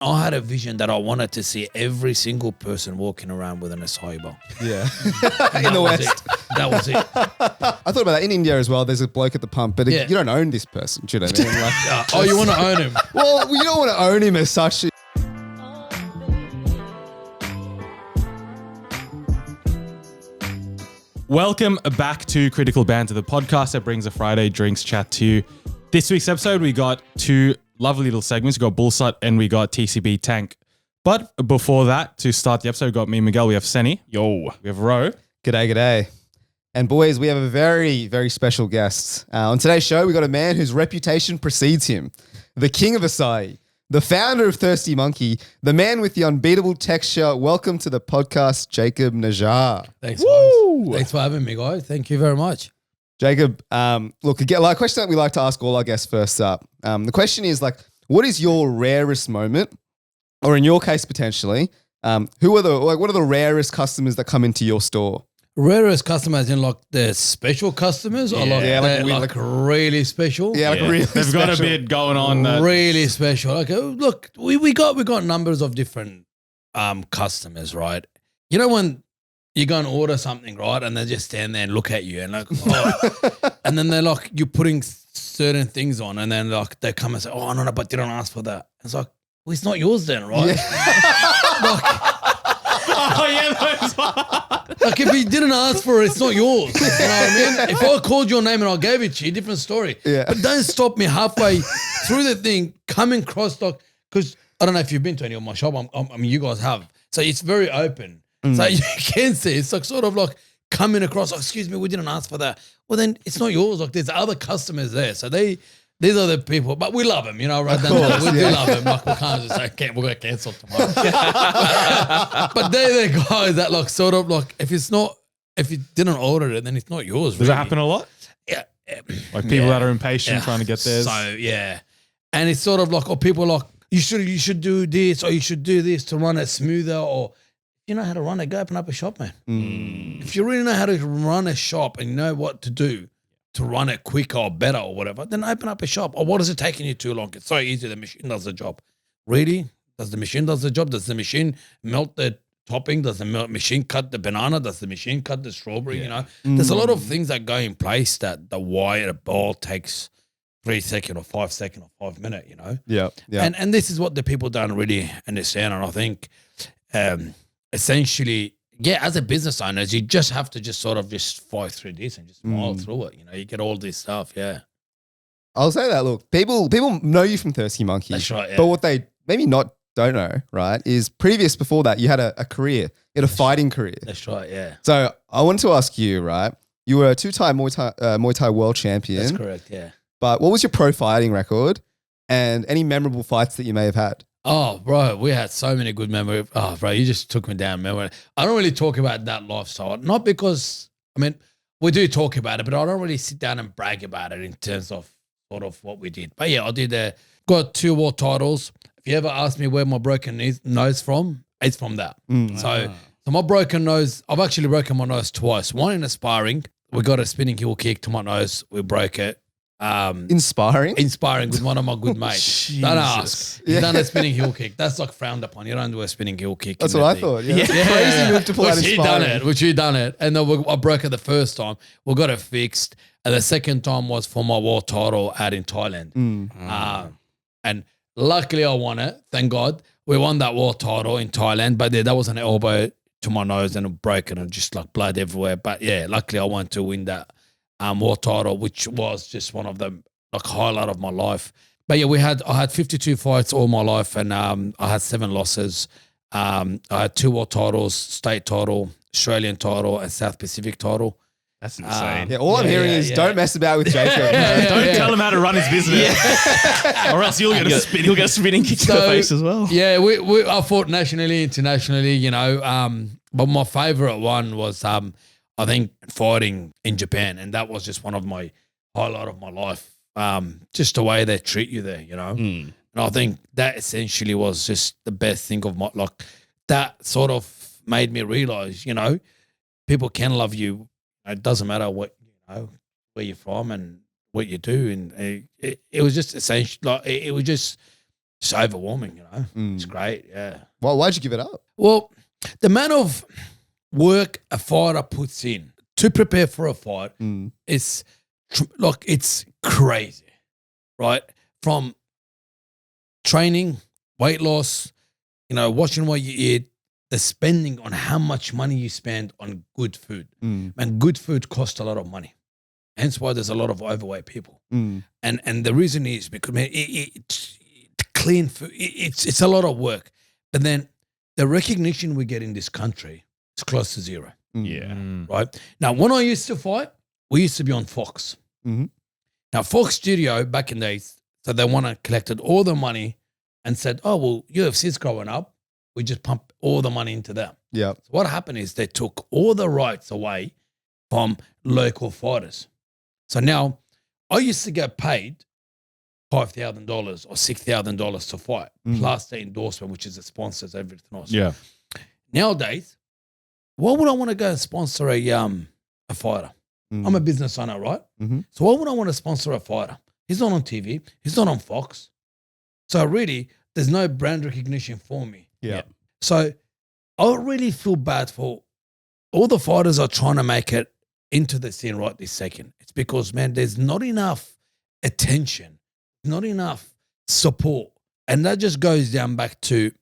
I had a vision that I wanted to see every single person walking around with an acai bowl. Yeah. In the West. That was it. I thought about that in India as well. There's a bloke at the pump, but Yeah. you don't own this person. Do you know what I mean? Like, Oh, you want to own him? well, you don't want to own him as such. Welcome back to Critical Banter, the podcast that brings a Friday drinks chat to you. This week's episode, we got two lovely little segments. We got Bullslut and we got TCB Tank. But before that, to start the episode, we got me and Miguel. We have Senny. Yo. We have Ro. G'day, g'day. And boys, we have a very, very special guest. On today's show, we got a man whose reputation precedes him. The king of acai, the founder of Thirsty Monkey, the man with the unbeatable texture. Welcome to the podcast, Jacob Najjar. Thanks, guys. Thanks for having me, guys. Thank you very much. Jacob, look, again, like a question that we like to ask all our guests first up. The question is like, what is your rarest moment, or in your case potentially, what are the rarest customers that come into your store? Rarest customers in like the special customers or like really special? Yeah, like really They've got a bit going on. Really special. Okay, look, we got numbers of different customers, right? You know when you go and order something, right, and they just stand there and look at you and like, oh. And then they're like, you're putting certain things on, and then like they come and say, oh no, but you don't ask for that. It's like, well, it's not yours then, right? Yeah. Like if you didn't ask for it, it's not yours. You know what I mean? If I called your name and I gave it to you, different story. Yeah. But don't stop me halfway through the thing, coming cross like, because I don't know if you've been to any of my shop. I mean, you guys have. So it's very open. So you can see it's like sort of like coming across. Oh, excuse me, we didn't ask for that. Well, then it's not yours. Like there's other customers there. So these are the people, but we love them, you know, right? We do love them. Like we can't just say, we're going to cancel tomorrow. But they're the guys that like sort of like, if you didn't order it, then it's not yours. Does that happen a lot? Yeah. Like people that are impatient trying to get theirs? So, yeah. And it's sort of like, or people like, you should do this or you should do this to run it smoother, or you know how to run it, go open up a shop, man. If you really know how to run a shop and you know what to do to run it quicker or better or whatever, then open up a shop. Or what is it taking you too long? It's so easy. The machine does the job. Really? Does the machine does the job? Does the machine melt the topping? Does the machine cut the banana? Does the machine cut the strawberry? Yeah. You know, there's a lot of things that go in place that the wire, a ball takes 3 seconds or 5 seconds or 5 minutes, you know? Yeah. And this is what the people don't really understand. And I think essentially, yeah, as a business owner, you just have to just sort of just fight through this and just smile through it. You know, you get all this stuff, yeah. I'll say that, look, people know you from Thirsty Monkey. That's right, yeah. But what they maybe don't know, right, is before that, you had a career. You had a fighting career. That's right, yeah. So I wanted to ask you, right, you were a two-time Muay Thai world champion. That's correct, yeah. But what was your pro fighting record and any memorable fights that you may have had? Oh, bro, we had so many good memories. Oh, bro, you just took me down memory. I don't really talk about that lifestyle. Not because, I mean, we do talk about it, but I don't really sit down and brag about it in terms of sort of what we did. But yeah, I did got 2 world titles. If you ever ask me where my broken nose from, it's from that. So my broken nose, I've actually broken my nose twice. One in a sparring. We got a spinning heel kick to my nose. We broke it. Inspiring with one of my good mates. Don't ask. He's done a spinning heel kick. That's like frowned upon. You don't do a spinning heel kick. That's what I thought. Yeah. Crazy move to pull out inspiring. Which he done it. And then I broke it the first time. We got it fixed. And the second time was for my world title out in Thailand. And luckily I won it. Thank God. We won that world title in Thailand. But that was an elbow to my nose and it broke and just like blood everywhere. But yeah, luckily I won to win that world title, which was just one of the like highlight of my life. But yeah, I had 52 fights all my life, and I had 7 losses. I had 2 world titles, state title, Australian title, and South Pacific title. That's insane. Yeah, all I'm hearing is don't mess about with Jacob. Don't tell him how to run his business, or else he'll get a spinning kick to the face as well. Yeah, I fought nationally, internationally, you know. But my favorite one was I think fighting in Japan, and that was just one of my highlight of my life. Just the way they treat you there, you know. And I think that essentially was just the best thing of my like. That sort of made me realize, you know, people can love you. It doesn't matter what where you're from and what you do, and it was just essential. Like it was just It's overwhelming, you know. It's great, yeah. Well, why'd you give it up? Well, the amount of work a fighter puts in to prepare for a fight is like it's crazy, right? From training, weight loss, you know, watching what you eat, the spending on how much money you spend on good food. And good food costs a lot of money. Hence why there's a lot of overweight people. And the reason is because, man, clean food, it's a lot of work. But then the recognition we get in this country is close to zero. Right? Now, when I used to fight, we used to be on Fox. Now, Fox Studio back in the days, so they collected all the money and said, oh, well, UFC's growing up. We just pump all the money into them. Yeah. So what happened is they took all the rights away from local fighters. So now I used to get paid $5,000 or $6,000 to fight, plus the endorsement, which is the sponsors, everything else. Yeah. Nowadays, why would I want to go and sponsor a fighter? I'm a business owner, right? So why would I want to sponsor a fighter? He's not on TV. He's not on Fox. So really, there's no brand recognition for me. Yeah. So I really feel bad for all the fighters are trying to make it into the scene right this second. It's because, man, there's not enough attention, not enough support. And that just goes down back to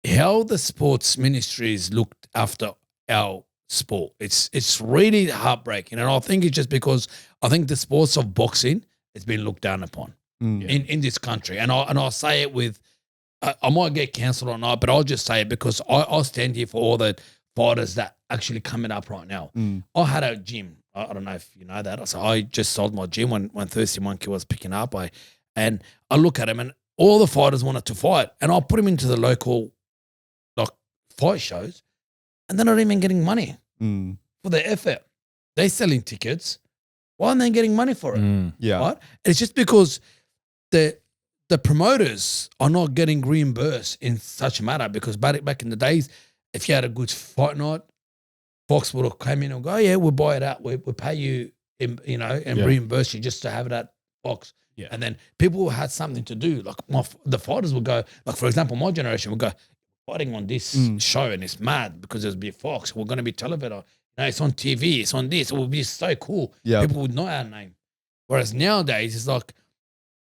how the sports ministries looked after our sport. It's really heartbreaking. And I think it's just because I think the sports of boxing has been looked down upon in this country. And I'll say it with, I might get cancelled or not, but I'll just say it because I'll stand here for all the fighters that actually coming up right now. I had a gym. I don't know if you know that. So I just sold my gym when Thirsty Monkey was picking up. And I look at him and all the fighters wanted to fight. And I'll put him into the local fight shows and they're not even getting money for their effort. They're selling tickets. Why aren't they getting money for it? Yeah. Right? It's just because the promoters are not getting reimbursed in such a matter because back in the days, if you had a good fight night, Fox would have come in and go, oh, yeah, we'll buy it out. We'll pay you, and reimburse you just to have it at Fox. Yeah. And then people had something to do. Like the fighters would go, like for example, my generation would go, fighting on this show and it's mad because there's be Fox. We're going to be television. It's on TV. It's on this. It will be so cool. Yeah. People would know our name. Whereas nowadays, it's like,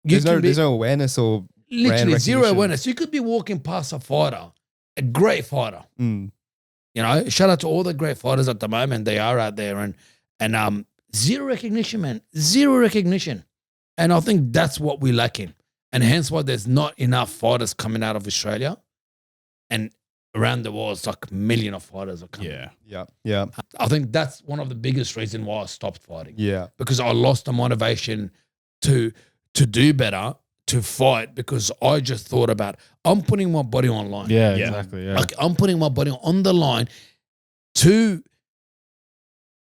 There's no awareness or brand literally zero recognition. awareness. You could be walking past a fighter, a great fighter. You know, shout out to all the great fighters at the moment. They are out there and zero recognition, man. Zero recognition. And I think that's what we're lacking. And hence why there's not enough fighters coming out of Australia. And around the world, it's like a million of fighters are coming. Yeah. I think that's one of the biggest reasons why I stopped fighting. Yeah. Because I lost the motivation to do better, to fight, because I just thought about, I'm putting my body online. Yeah, exactly. Yeah. Like I'm putting my body on the line to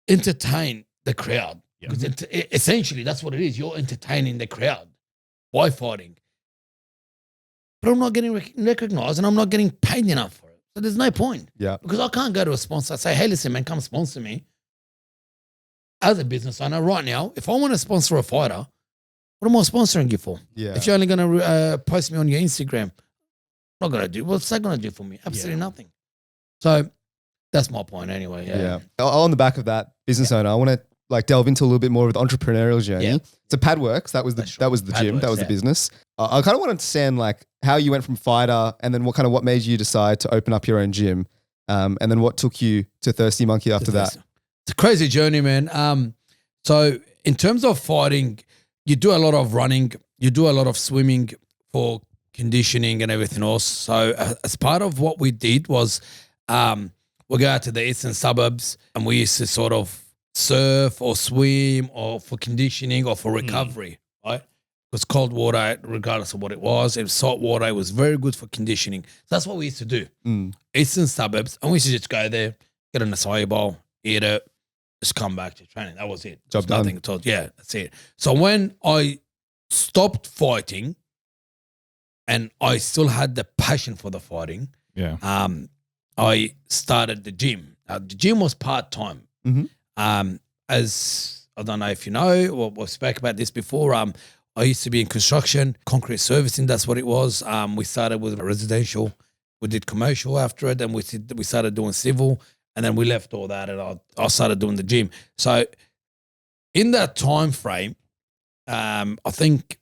entertain the crowd. Because essentially that's what it is. You're entertaining the crowd by fighting. But I'm not getting recognized and I'm not getting paid enough for it. So there's no point. Yeah. Because I can't go to a sponsor and say, hey, listen, man, come sponsor me. As a business owner right now, if I want to sponsor a fighter, what am I sponsoring you for? Yeah. If you're only going to post me on your Instagram, not going to do. What's that going to do for me? Absolutely nothing. So that's my point anyway. Yeah. On the back of that, business owner, I want to delve into a little bit more of the entrepreneurial journey. Yeah. So Padworks, that was the gym, that was the business. I kind of want to understand how you went from fighter and then what made you decide to open up your own gym, and then what took you to Thirsty Monkey after that. It's a crazy journey, man. So in terms of fighting, you do a lot of running, you do a lot of swimming for conditioning and everything else. So as part of what we did was we go out to the eastern suburbs and we used to sort of surf or swim or for conditioning or for recovery, right? Because cold water, regardless of what it was salt water, it was very good for conditioning. So that's what we used to do. Eastern suburbs, and we used to just go there, get an acai bowl, eat it, just come back to training. That was it. Job done. Nothing at all. Yeah, that's it. So when I stopped fighting and I still had the passion for the fighting, I started the gym. The gym was part-time. As I don't know if you know, or we spoke about this before, I used to be in construction, concrete servicing. That's what it was. We started with residential. We did commercial after it. Then we started doing civil. And then we left all that and I started doing the gym. So in that time frame, I think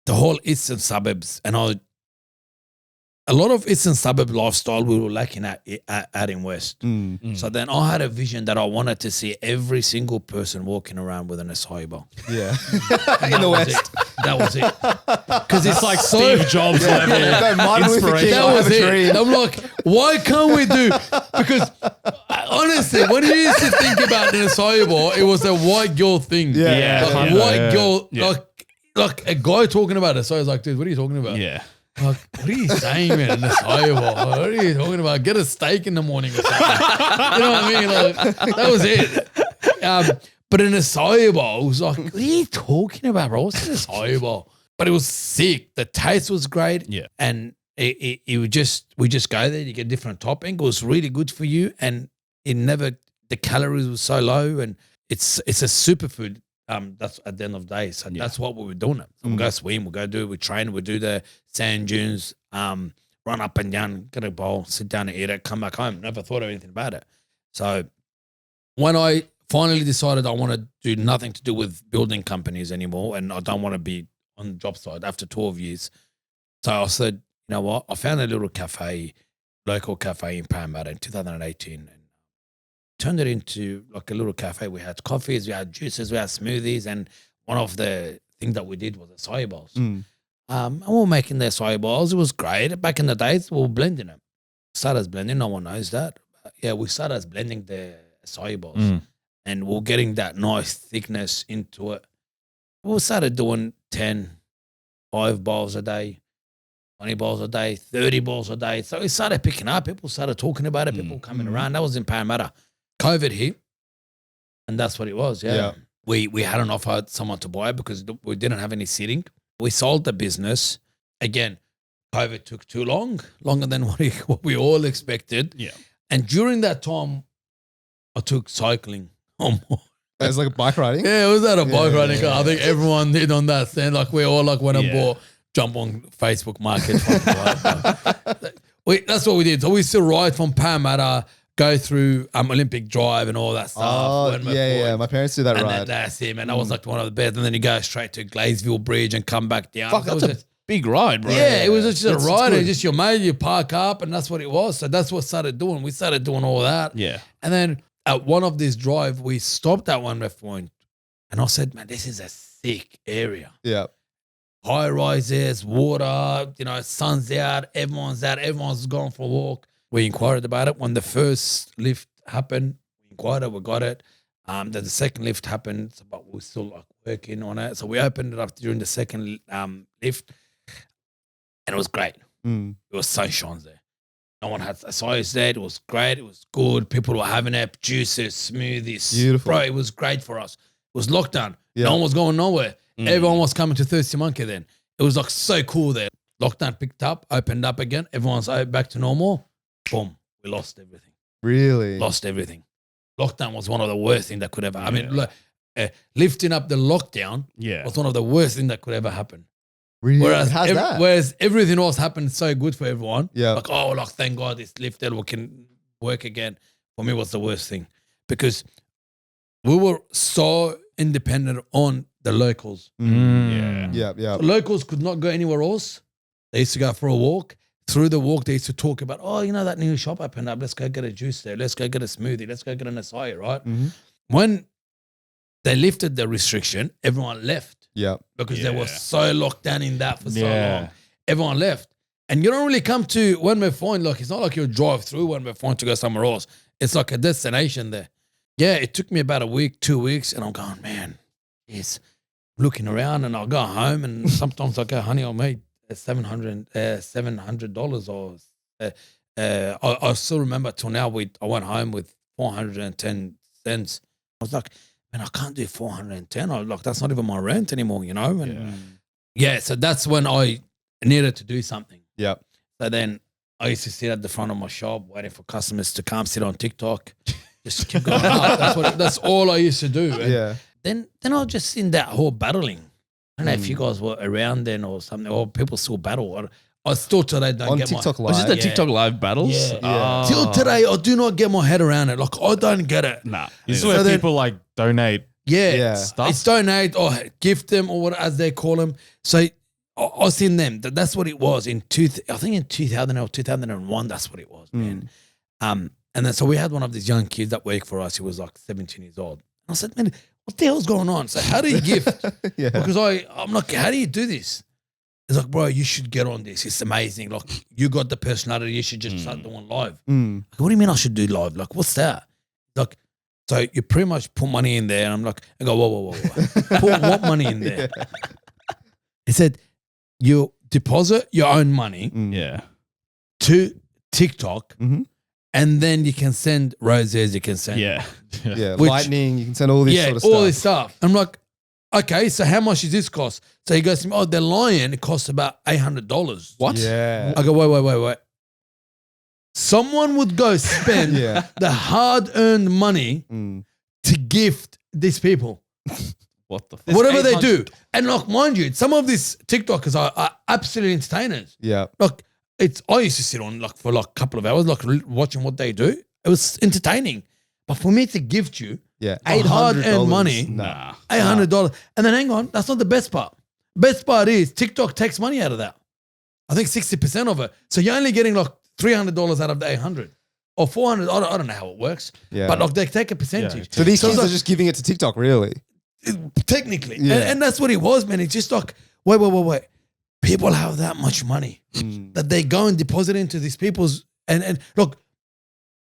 the whole eastern suburbs and a lot of eastern suburb lifestyle we were lacking at in West. So then I had a vision that I wanted to see every single person walking around with an acai bowl. Yeah. In the West. That was it. Because it's like Steve Jobs level inspiration. That was it. I'm like, why can't we do? Because honestly, when you used to think about an acai bowl, it was a white girl thing. Yeah. Like, white girl, like a guy talking about it. So I was like, dude, what are you talking about? Yeah. Like, what are you saying, man? An acai bowl? What are you talking about? Get a steak in the morning or something. You know what I mean? Like, that was it. But an acai bowl was like, what are you talking about, bro? What's an acai bowl? But it was sick. The taste was great. Yeah. And we just go there, you get different topping. It was really good for you. And the calories were so low. And it's a superfood. That's at the end of the day. So that's what we were doing. We'll go swim, we train, we do the sand dunes, run up and down, get a bowl, sit down and eat it, come back home. Never thought of anything about it. So when I finally decided I want to do nothing to do with building companies anymore and I don't want to be on the job site after 12 years. So I said, you know what? I found a little local cafe in Parramatta in 2018 and turned it into like a little cafe. We had coffees, we had juices, we had smoothies, and one of the things that we did was acai bowls. And we were making the acai bowls. It was great. Back in the days, we were blending them. Started as blending, no one knows that. But yeah, we started as blending the acai bowls. And we're getting that nice thickness into it. We started doing 5 bowls a day, 20 bowls a day, 30 bowls a day. So it started picking up. People started talking about it. People coming around. That was in Parramatta. COVID hit, and that's what it was. Yeah. We had an offer someone to buy it because we didn't have any seating. We sold the business. Again, COVID took too long, longer than what we all expected. Yeah. And during that time, I took cycling. It's like a bike riding. Yeah, it was at a bike riding. I think everyone did on that stand. Like we all like went and jump on Facebook Market. That's what we did. So we used to ride from Parramatta, go through Olympic Drive and all that stuff. Oh, yeah. My parents do that and ride. That's it, man. That was like one of the best. And then you go straight to Glazeville Bridge and come back down. Fuck, that's a big ride, bro. Yeah, it was just a ride. It's just your mate, you park up, and that's what it was. So that's what we started doing. We started doing all that. Yeah. And then at one of these drive, we stopped at one point, and I said, man, this is a sick area. Yeah. High rises, water, sun's out, everyone's going for a walk. We inquired about it. When the first lift happened, we inquired it, we got it. Then the second lift happened, but we're still like working on it. So we opened it up during the second lift, and it was great. It was sunshine there. No one had acai there. It was great. It was good. People were having it, juices, smoothies. Beautiful. Bro, it was great for us. It was lockdown. Yeah. No one was going nowhere. Everyone was coming to Thirsty Monkey then. It was like so cool there. Lockdown picked up, opened up again. Everyone's back to normal. Boom. We lost everything. Really? Lost everything. Lockdown was one of the worst things that could ever. I mean, lifting up the lockdown was one of the worst things that could ever happen. Really? Whereas everything else happened so good for everyone. Yeah. Like, thank God it's lifted. We can work again. For me, it was the worst thing because we were so independent on the locals. Yeah. The locals could not go anywhere else. They used to go for a walk. Through the walk, they used to talk about, that new shop opened up. Let's go get a juice there. Let's go get a smoothie. Let's go get an acai, right? When they lifted the restriction, everyone left. Yeah. Because they were so locked down in that for so long. Everyone left. And you don't really come to One Point. Like, it's not like you drive through One Point to go somewhere else. It's like a destination there. Yeah, it took me about a week, 2 weeks, and I'm going, man, yes. Looking around, and I'll go home, and sometimes I go, honey, I made $700 or I still remember till now I went home with 410 cents. I was like, man, I can't do 410. I was like, that's not even my rent anymore, And so that's when I needed to do something. Yeah. So then I used to sit at the front of my shop waiting for customers to come sit on TikTok. Just keep going up. That's all I used to do. And then I was just in that whole battling. don't know if you guys were around then or something, or people still battle. I still today don't On get TikTok my... Live. Was it the TikTok live battles? Yeah. Oh. Till today, I do not get my head around it. Like, I don't get it. Nah. This is So where then- people like donate. Yeah. Yeah. Stuff. It's donate or gift them or what as they call them. So I seen them. That's what it was in I think in 2000 or 2001. That's what it was, man. And then so we had one of these young kids that worked for us. He was like 17 years old. I said, man, what the hell's going on? So how do you gift? Yeah. Because I'm like, how do you do this? He's like, bro, you should get on this. It's amazing. Like, you got the personality. You should just start doing live. Mm. Like, what do you mean I should do live? Like, what's that? Like, so you pretty much put money in there. And I'm like, I go, whoa. Put what money in there? He said, you deposit your own money Yeah. to TikTok, Mhm. and then you can send roses. You can send Yeah. Yeah. Which- Lightning. You can send all this sort of stuff. all this stuff. I'm like, okay, so how much does this cost? So he goes to me, oh, the lion, it costs about $800. What? Yeah. I go, wait. Someone would go spend Yeah. the hard-earned money Mm. to gift these people. What the fuck? Whatever they do. And like, mind you, some of these TikTokers are absolute entertainers. Yeah. Like, I used to sit on like for like a couple of hours, like watching what they do. It was entertaining. But for me to gift you Yeah. hard-earned money, Nah. $800. And then hang on, that's not the best part. Best part is TikTok takes money out of that. I think 60% of it. So you're only getting like $300 out of the 800 or 400. I don't know how it works. Yeah. But like they take a percentage. So these kids it's are like- just giving it to TikTok, really? technically. Yeah. And that's what it was, man. It's just like, wait. People have that much money that they go and deposit into these people's and look,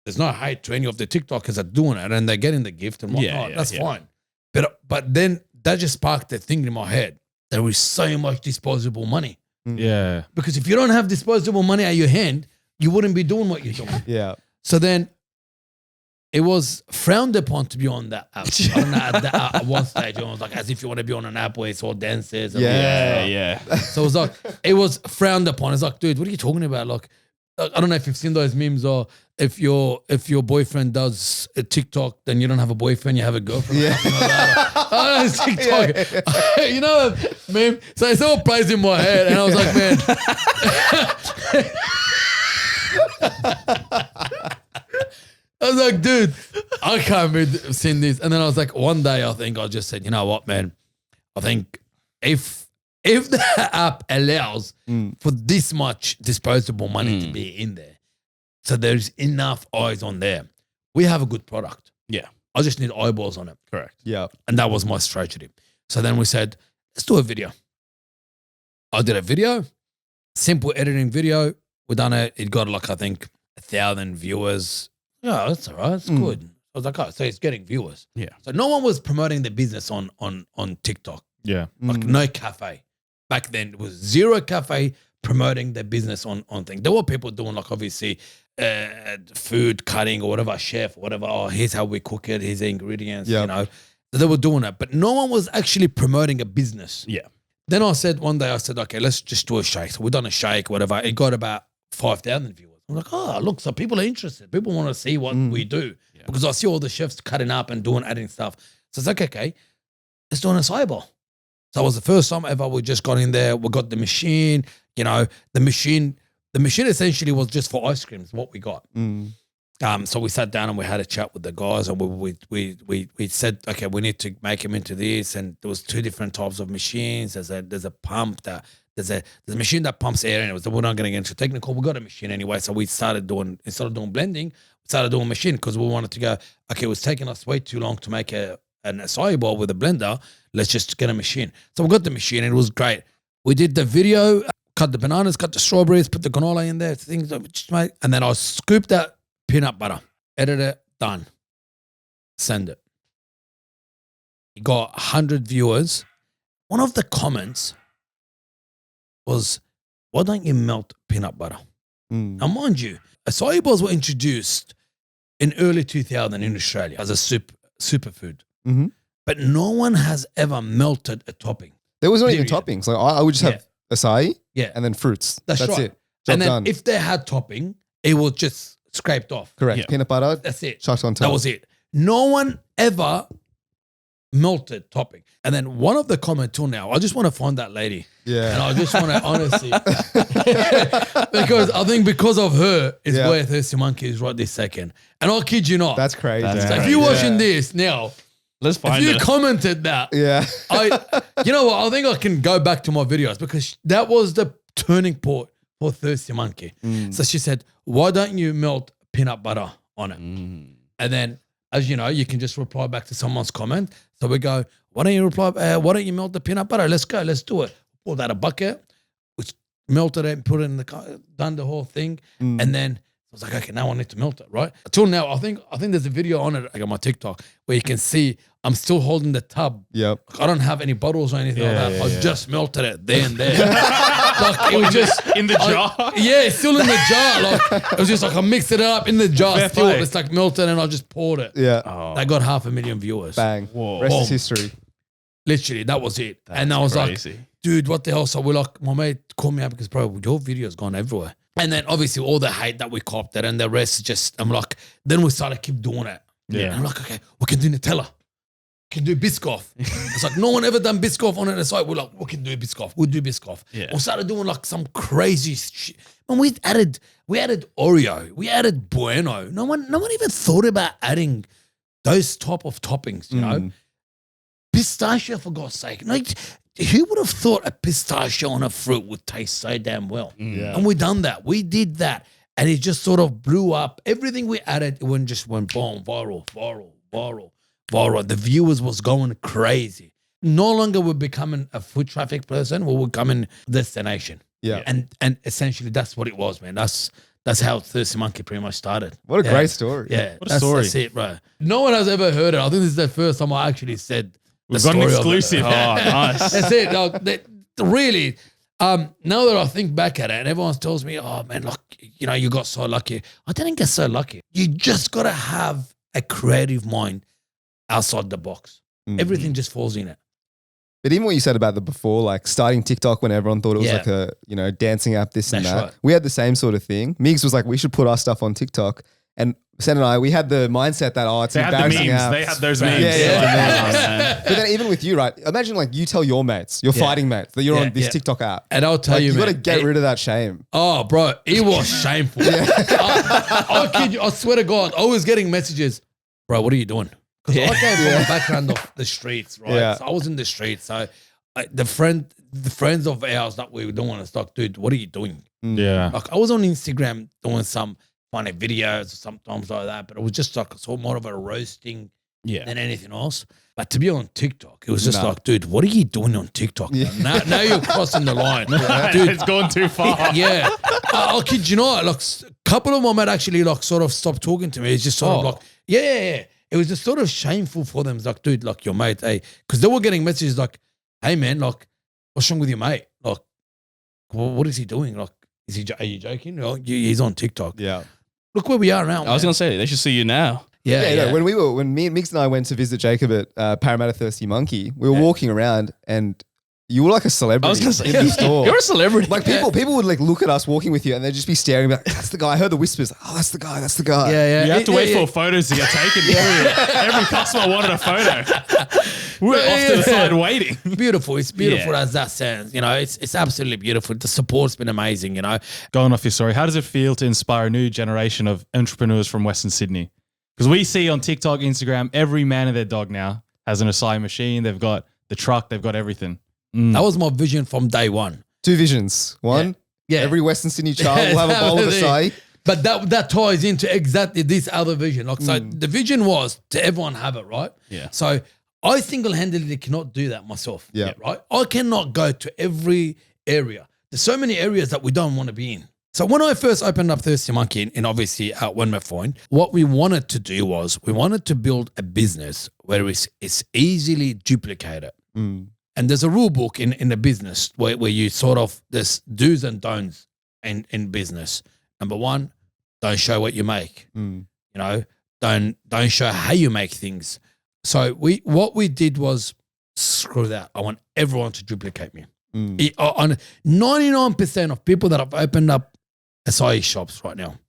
there's no hate to any of the TikTokers that are doing it and they're getting the gift and whatnot. Yeah, That's yeah. fine. But then that just sparked the thing in my head. There is so much disposable money. Yeah. Because if you don't have disposable money at your hand, you wouldn't be doing what you're doing. Yeah. So then it was frowned upon to be on that app. I don't know, at one stage, it was like as if you want to be on an app where it's all dances. And Yeah. Yeah. So it was like, it was frowned upon. It's like, dude, what are you talking about? Like, I don't know if you've seen those memes or if your boyfriend does a TikTok, then you don't have a boyfriend, you have a girlfriend. Yeah. Oh, it's TikTok. You know that meme? So it's all plays in my head. And I was like, man. I was like, dude, I can't be seeing this. And then I was like, one day I think I just said, you know what, man? I think if the app allows for this much disposable money to be in there, so there's enough eyes on there, we have a good product. Yeah. I just need eyeballs on it. Correct. Yeah. And that was my strategy. So then we said, let's do a video. I did a video, simple editing video. We done it. It got like, I think, 1,000 viewers. Yeah, that's all right. It's good. I was like, oh, so it's getting viewers. Yeah. So no one was promoting the business on TikTok. Yeah. Like no cafe. Back then, it was zero cafe promoting their business on thing. There were people doing like obviously food cutting or whatever, chef, whatever. Oh, here's how we cook it. Here's the ingredients, Yep. you know. They were doing it, but no one was actually promoting a business. Yeah. Then one day I said, okay, let's just do a shake. So we done a shake, whatever. It got about 5,000 viewers. I'm like, oh, look, so people are interested. People want to see what we do because I see all the chefs cutting up and adding stuff. So it's like, okay, let's do an acai bowl. So it was the first time ever we just got in there. We got the machine, you know, the machine essentially was just for ice creams, what we got. So we sat down and we had a chat with the guys and we said, okay, we need to make them into this. And there was 2 different types of machines. There's a pump there's a machine that pumps air and we're not going to get into technical. We got a machine anyway. So we started doing, instead of doing blending, we started doing machine because we wanted to go, okay, it was taking us way too long to make an acai bowl with a blender. Let's just get a machine. So we got the machine and it was great. We did the video, cut the bananas, cut the strawberries, put the canola in there, things that we just made. And then I scooped that peanut butter, edit it, done. Send it. He got 100 viewers. One of the comments was, why don't you melt peanut butter? Now, mind you, acai bowls were introduced in early 2000 in Australia as a superfood. But no one has ever melted a topping. There was not even Period. toppings. Like I would just have acai Yeah. and then fruits. That's right. it. Job And then done. if they had topping, it was just scraped off. Correct. Yeah. Peanut butter, That's it. chucked on top. That was it. No one ever melted topping. And then one of the comment till now, I just want to find that lady. Yeah. And I just want to honestly, because I think because of her is where Thirsty Monkey is right this second. And I'll kid you not. That's crazy. So if you're watching this now, Let's find if you it. commented that, you know what? I think I can go back to my videos because that was the turning point for Thirsty Monkey. So she said, "Why don't you melt peanut butter on it?" And then, as you know, you can just reply back to someone's comment. So we go, "Why don't you reply? Why don't you melt the peanut butter? Let's go. Let's do it." Pulled out a bucket, which melted it, and put it in the car, done the whole thing, and then. I was like, okay, now I need to melt it, right? Until now, I think there's a video on it, like on my TikTok, where you can see I'm still holding the tub. Yep. Like, I don't have any bottles or anything like that. I just melted it there and there. Like it was just in the jar. Yeah, it's still in the jar. Like it was just like I mixed it up in the jar. Fair Still, play. it's like melted, and I just poured it. Yeah. They got 500,000 viewers. Bang. Whoa. Rest is Boom. history. Literally, that was it. And That's I was crazy. like, dude, what the hell? So we're like, my mate called me up because, bro, your video's gone everywhere. And then obviously all the hate that we copped it and the rest just, I'm like, then we started keep doing it. Yeah. And I'm like, okay, we can do Nutella. We can do Biscoff. It's like, no one ever done Biscoff on the site. We're like, we can do Biscoff. We'll do Biscoff. Yeah. We started doing like some crazy shit. And we added Oreo. We added Bueno. No one even thought about adding those type of toppings, you know? Pistachio, for God's sake. Like, who would have thought a pistachio on a fruit would taste so damn well? Yeah. And we done that. We did that. And it just sort of blew up. Everything we added, it went boom, viral. The viewers was going crazy. No longer we're becoming a food traffic person. We're becoming destination. Yeah. And essentially that's what it was, man. That's how Thirsty Monkey pretty much started. What a great story. Yeah. What a story. That's it, bro. No one has ever heard it. I think this is the first time I actually said We've got an story of it. exclusive. Oh, nice. That's it. Like, really, now that I think back at it, and everyone tells me, "Oh man, look, you know, you got so lucky." I didn't get so lucky. You just gotta have a creative mind outside the box. Everything just falls in it. But even what you said about the before, like starting TikTok when everyone thought it was like a, dancing app, this and That's that. right. We had the same sort of thing. Migs was like, we should put our stuff on TikTok. And Sen and I, we had the mindset that, it's They an had the embarrassing memes. app. They had those memes. Yeah. But then even with you, right? Imagine like you tell your mates, your fighting mates, that you're on this TikTok app. And I'll tell Like, you, you got to man, get rid of that shame. Oh, bro, it was shameful. I kid you, I swear to God, I was getting messages, bro, what are you doing? Because I came from a background of the streets, right? Yeah. So I was in the streets. So the friends of ours that we don't want to talk, dude, what are you doing? Yeah. Like I was on Instagram doing some funny videos or sometimes like that, but it was just like it's all more of a roasting than anything else. But to be on TikTok, it was just like, dude, what are you doing on TikTok? Yeah. Now you're crossing the line. Dude, It's gone too far. yeah. I'll kid you not, like a couple of them might actually like sort of stop talking to me. It's just sort of like, yeah. It was just sort of shameful for them. It's like, dude, like your mate, hey, because they were getting messages like, hey man, like, what's wrong with your mate? Like, what is he doing? Like, are you joking? Like, he's on TikTok. Yeah. Look where we are now. I was going to say, they should see you now. Yeah. When me and Migs and I went to visit Jacob at Parramatta Thirsty Monkey, we were walking around and you were like a celebrity I was going to say, in the store. you're a celebrity. Like people would like look at us walking with you and they'd just be staring like, that's the guy. I heard the whispers. Oh, that's the guy. That's the guy. Yeah. You have to wait for photos to get taken. Every customer wanted a photo. We're off to the side waiting. Beautiful. It's beautiful as that sounds. You know, it's absolutely beautiful. The support's been amazing, you know. Going off your story, how does it feel to inspire a new generation of entrepreneurs from Western Sydney? Because we see on TikTok, Instagram, every man and their dog now has an acai machine. They've got the truck. They've got everything. That was my vision from day one. Two visions. One, Yeah. every Western Sydney child will have a bowl of acai. But that ties into exactly this other vision. Like, so the vision was to everyone have it, right? Yeah. So I single-handedly cannot do that myself. Yeah. Right? I cannot go to every area. There's so many areas that we don't want to be in. So when I first opened up Thirsty Monkey in obviously Wenmouth, what we wanted to do was we wanted to build a business where it's easily duplicated. And there's a rule book in the business where you sort of, there's do's and don'ts in business. Number one, don't show what you make. You know, don't show how you make things. So what we did was, screw that. I want everyone to duplicate me. On 99% of people that have opened up acai shops right now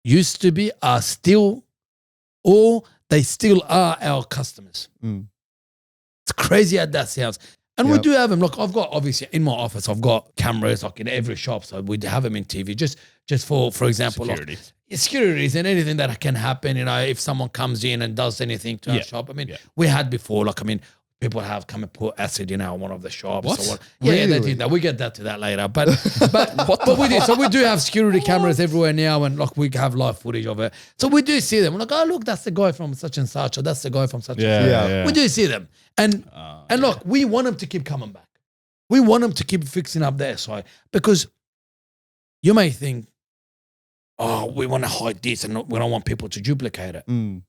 used to be, are still, or they still are our customers. crazy how that sounds. And we Yep. do have them. Look, I've got, obviously, in my office, I've got cameras like in every shop. So we have them in TV just for example, Security. like securities and anything that can happen, if someone comes in and does anything to our Yeah. shop. I mean, Yeah. we had before, people have come and put acid in one of the shops. What? Or what. Yeah, they Really? did that. We get to that later. But we do. So we do have security cameras everywhere now, and we have live footage of it. So we do see them. We're like, oh, look, that's the guy from such and such, or that's the guy from such and such. Yeah. We do see them. And look, we want them to keep coming back. We want them to keep fixing up their side, because you may think, oh, we want to hide this and we don't want people to duplicate it. Mm.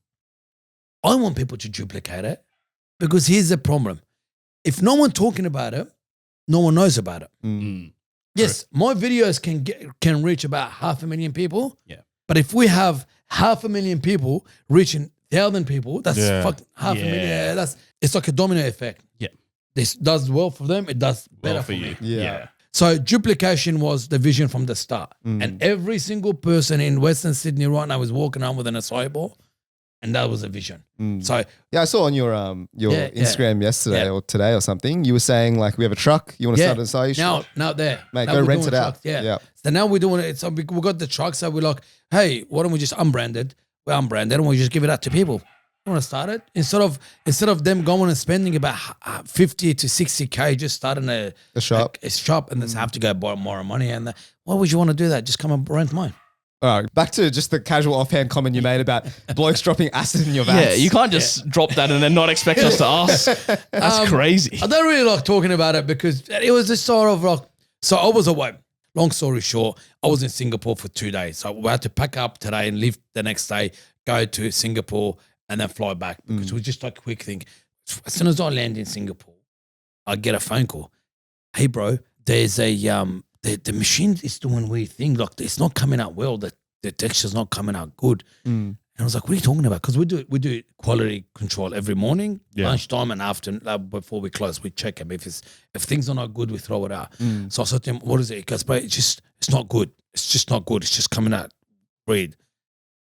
I want people to duplicate it, because here's the problem. If no one talking about it, no one knows about it. Mm. Yes, my videos can reach about 500,000 people. Yeah. But if we have 500,000 people reaching 1,000 people, that's Yeah. fucking 500,000. Yeah. Yeah, it's like a domino effect. Yeah. This does well for them. It does better Well for for me. you. Yeah. So duplication was the vision from the start. Mm. And every single person in Western Sydney right now is walking around with an acai ball. And that was a vision. Mm. So Yeah, I saw on your Yeah, Instagram yesterday Yeah. or today or something. You were saying we have a truck. You want to Yeah. start an acai shop? now there. Mate, Now go we're rent doing it out. trucks, Yeah. Yeah. So now we're doing it. So we got the truck. So we're like, hey, why don't we just unbranded? We're unbranded and we just give it out to people. You want to start it? Instead of them going and spending about 50 to 60K just starting a shop. a shop, and then have to go buy more money. And why would you want to do that? Just come and rent mine. All right, back to just the casual offhand comment you made about blokes dropping acid in your vats. Yeah, you can't just drop that and then not expect us to ask. That's crazy. I don't really like talking about it, because it was just sort of like, so I was away. Long story short, I was in Singapore for 2 days. So we had to pack up today and leave the next day, go to Singapore and then fly back, because it was just like a quick thing. As soon as I land in Singapore, I get a phone call. Hey, bro, there's a the machine is doing weird thing. Like, it's not coming out well. The texture's not coming out good. Mm. And I was like, what are you talking about? Because we do quality control every morning, Yeah. lunchtime and after, before we close, we check them. If things are not good, we throw it out. Mm. So I said to him, what is it? He goes, but it's not good. It's just not good. It's just coming out red.